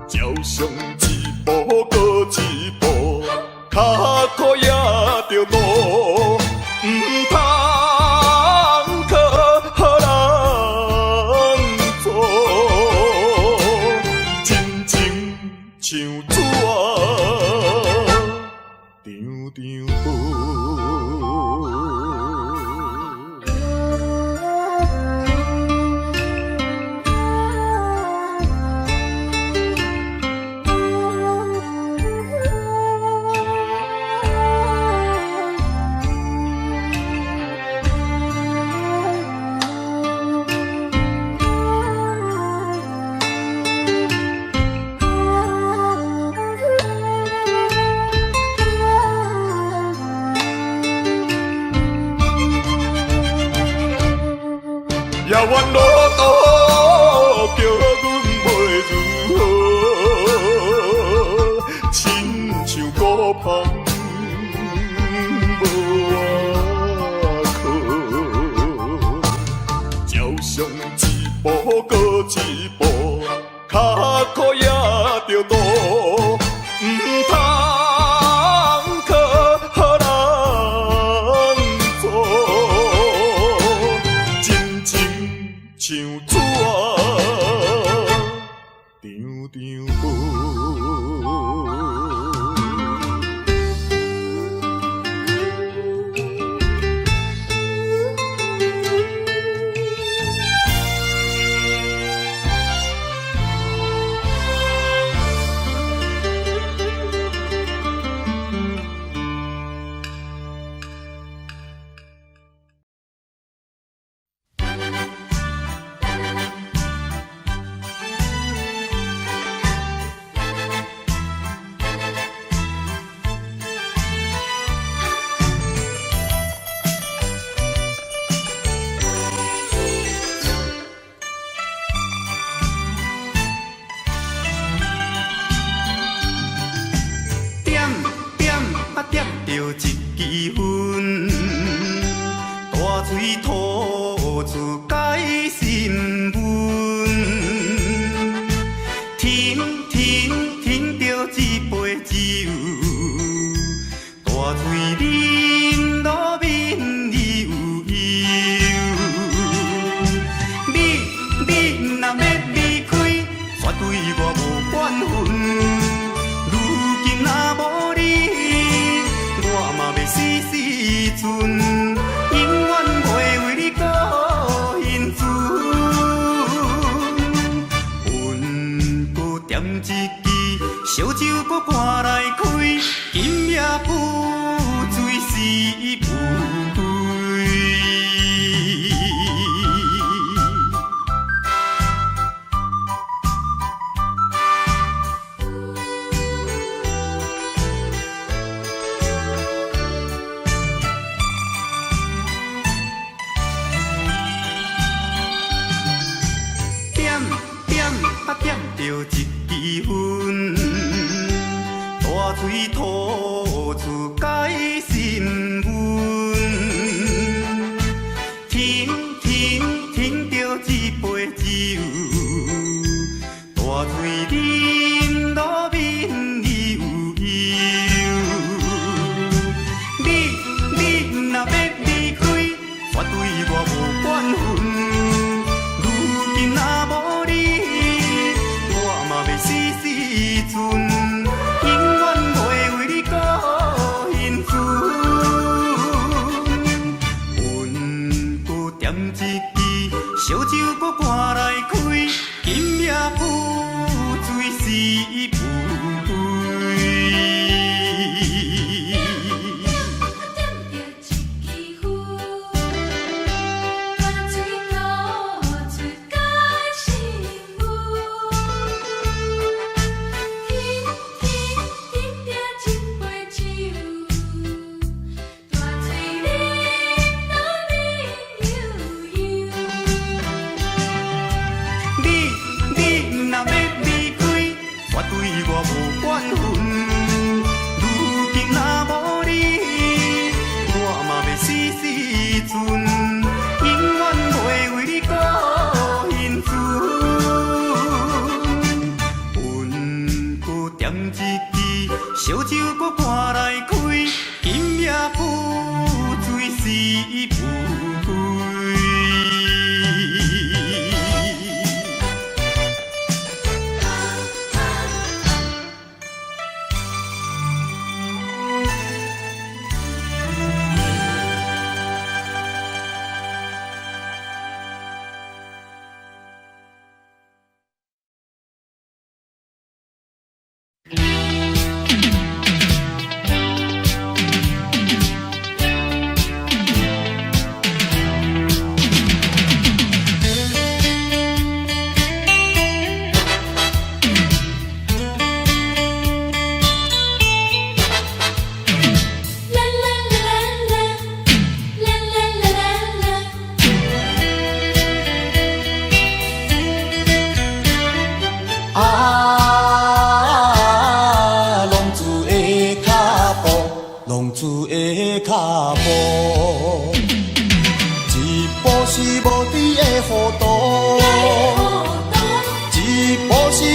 照常一步过一步，脚苦也着渡，唔通靠人做。像纸张张无。遥远路途叫阮袂如何，亲像孤芳无外靠，照常一步过一步，脚苦也着渡，唔通靠人做。像纸张张无。点着一支烟，大嘴吐出解心温，甜着一杯酒，大嘴啉落面悠悠。你若要离开，绝对我无怨恨。阵，永远袂为你孤欣存。阮搁点一支烧酒，搁赶来开，今夜不醉是不归。点着一支烟，大嘴吐出解心温。停着一杯酒，大嘴饮落面悠悠。你若要离开，绝对我无怨恨。如今若无你，死时阵，永远袂为你孤欣存。阮搁点一支烧酒，搁赶来开，今夜不醉是不归。烧酒搁赶来开，今夜不醉是不归。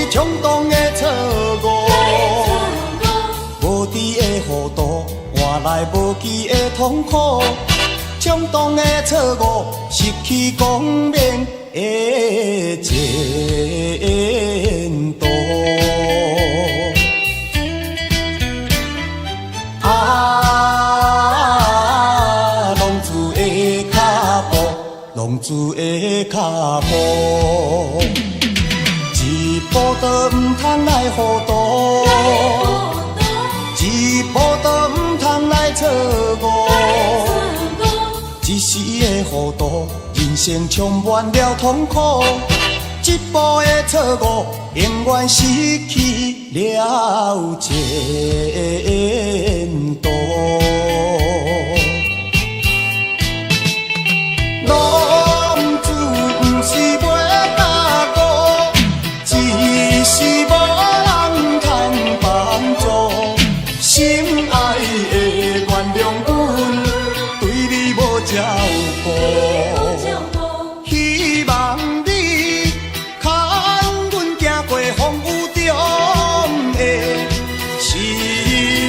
冲动的错误，无知的糊涂，换来无期的痛苦。冲动的错误，失去光明的前途。浪子的脚步，浪子的脚步。一步都唔通来糊涂，一步都唔通来错误。一时的糊涂，人生充满了痛苦。一步的错误，永远失去了前途。希望你看阮行过风雨中的心。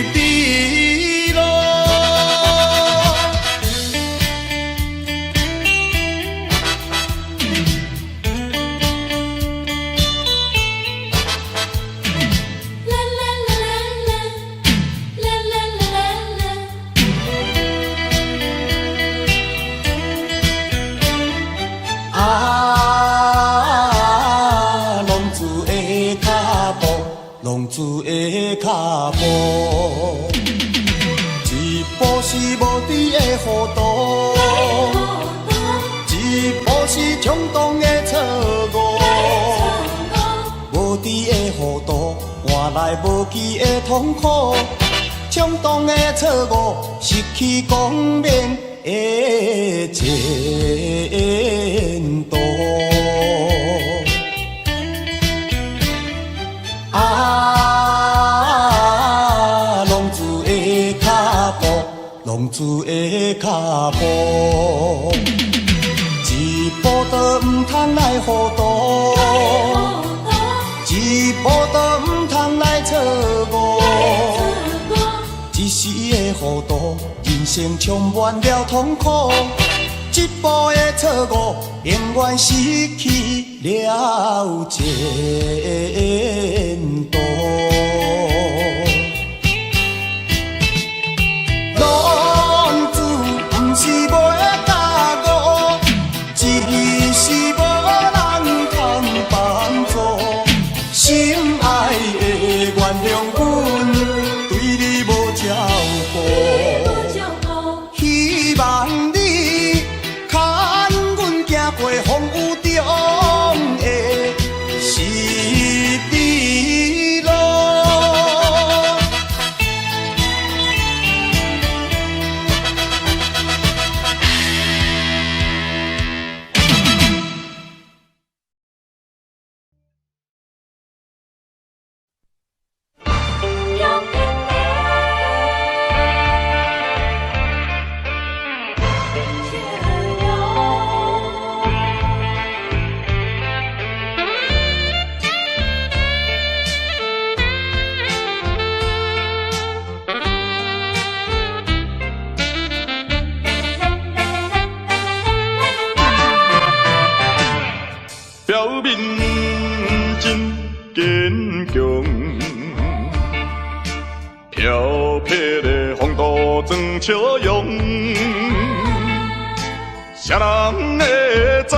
浪子的脚步，一步是无知的糊涂，一步是冲动的错误，无知的糊涂换来无期的痛苦，冲动的错误失去光明的前途。浪子的脚步，浪子的脚步，一步都唔通来糊涂，一步都唔通来错误，一时的糊涂，人生充满了痛苦，一步的错误，永远失去了前途。浪子不是袂教悟，只是无人通帮助。心爱的原谅阮，对你无照顾。希望你牵阮行过风雨中的十字路。表面真坚强，飘撇的风度装笑容，谁人会知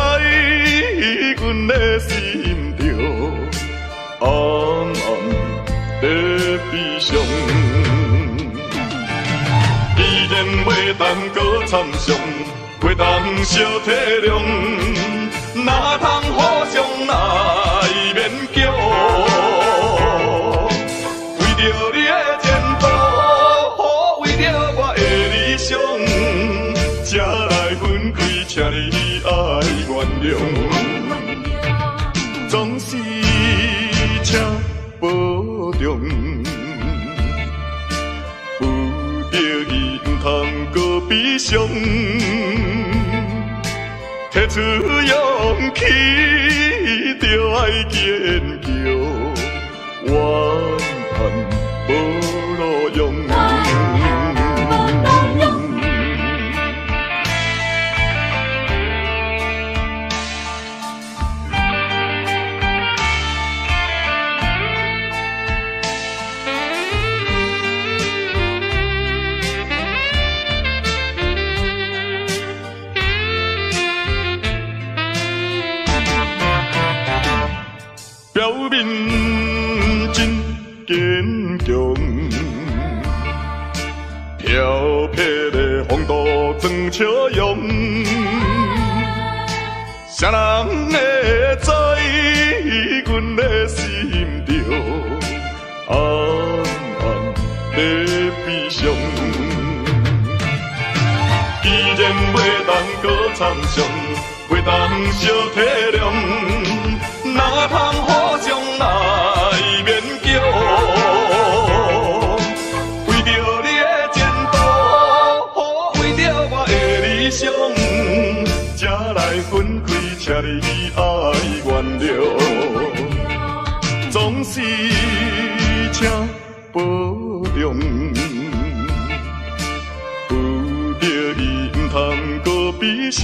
阮的心着暗暗在悲伤？既然袂当搁参详，袂当小体谅。哪通互相来勉强？为着你的前途，为着我的理想，才来分开，请你爱原谅。总是请保重，有着伊唔通搁悲伤。提出勇气，就爱坚强，怨叹无路用。表面真坚强，飘撇的风度装笑容，谁人会知阮的心着暗暗在悲伤？既然袂当搁参详，袂当小体谅。哪通互相来勉强？为着你的前途，为着我的理想，才来分开，请你爱原谅。总是请保重，有着伊唔通搁悲伤。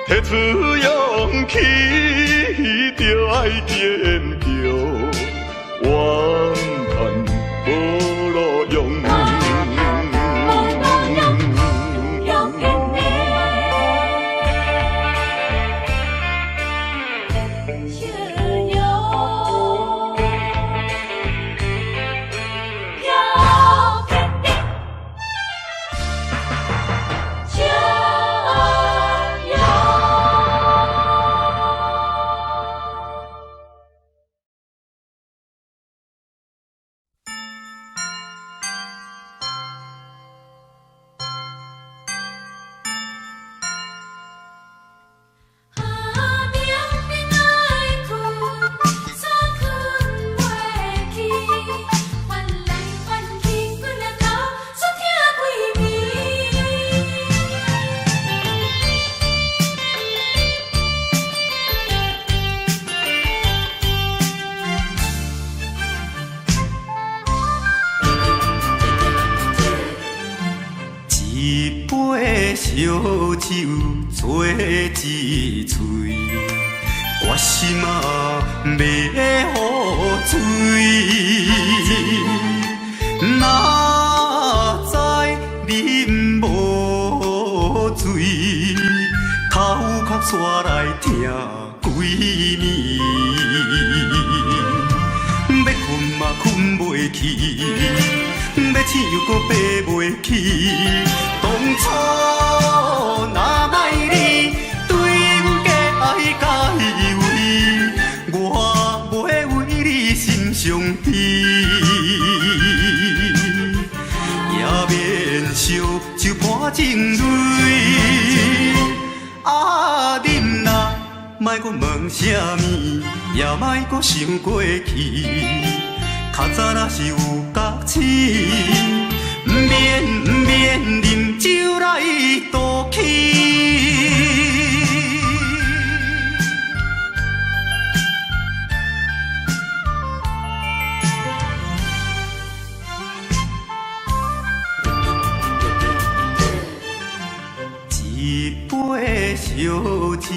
提出勇气，就爱坚强，怨叹无路用。笑容。烧酒做一嘴，我心啊要好醉。哪知啉无醉，头壳煞来疼几暝。要困嘛困袂去，要醒又搁爬袂起。当初若莫你对阮假爱甲依偎，我袂为你心伤悲，也免烧酒泼情泪。啊，恁若莫搁问啥物，也莫搁想过去。较早若是有觉醒，不免啉酒来赌气。一杯烧酒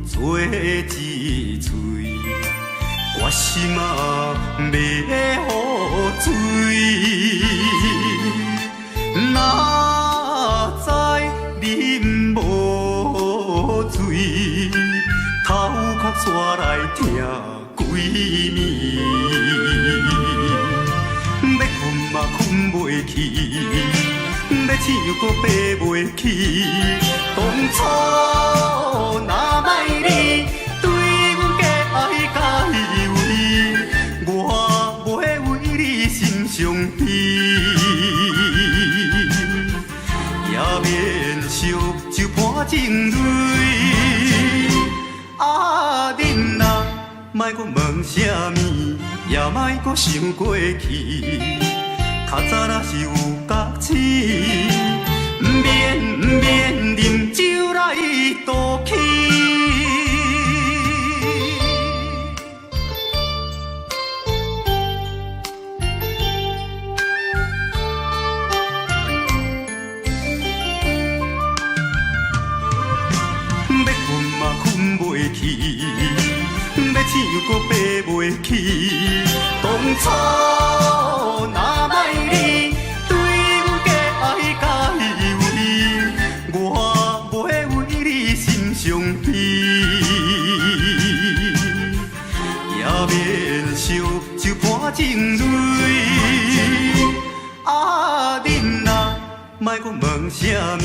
做一嘴，我心啊要好醉。哪知啉无醉，头壳煞来疼几暝。要困嘛困袂去，要醒又搁爬袂起。当初若莫你对阮假爱甲依偎，我袂为你心伤悲，也免烧酒泼情泪。啊，恁若莫搁问啥物，也莫搁想过去。较早若是有觉醒，不免啉酒来赌气。要困嘛困袂去，要醒又搁爬袂起。当初若莫你对阮假爱甲依偎，我袂为你心伤悲，也免烧酒泼情泪。啊，恁若莫搁问啥物，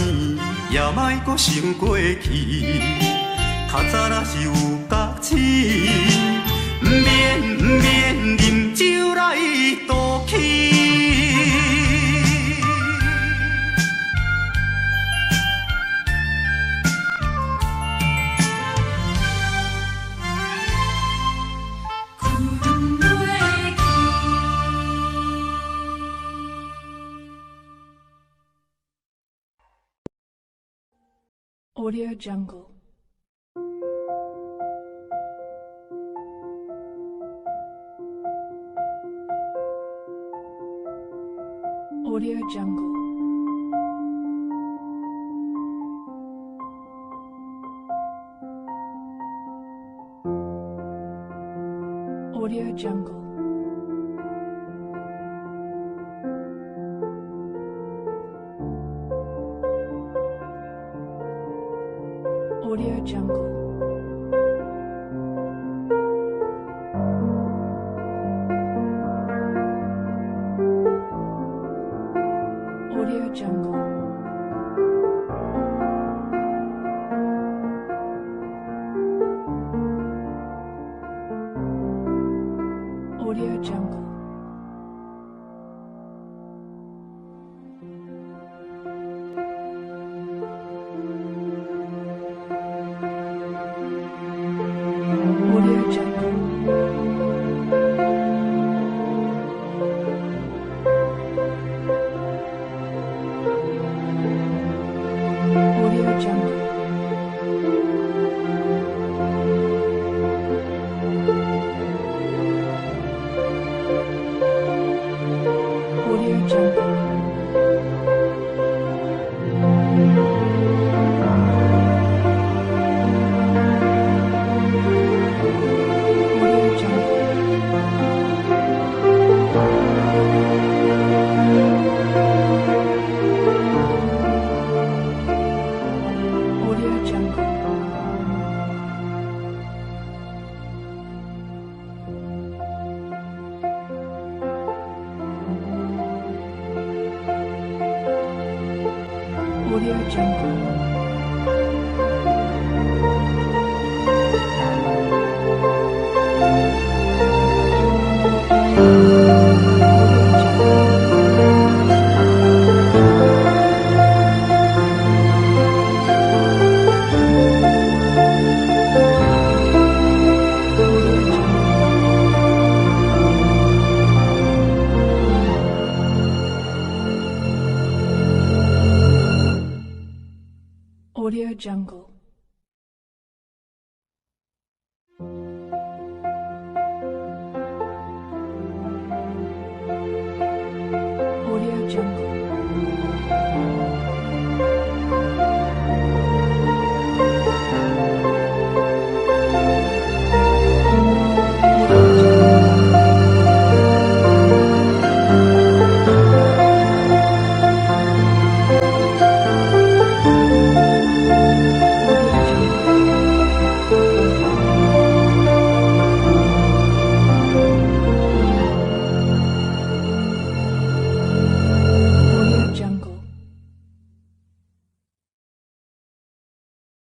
也莫搁想过去。较早若是有觉醒，不免啉酒来赌气。Audio Jungle. Audio Jungle. Audio Jungle. Audio Jungle. Audio Jungle. Audio Jungle. Audio Jungle. Audio Jungle. Audio Jungle. Audio Jungle. Audio Jungle. Audio Jungle. Audio Jungle.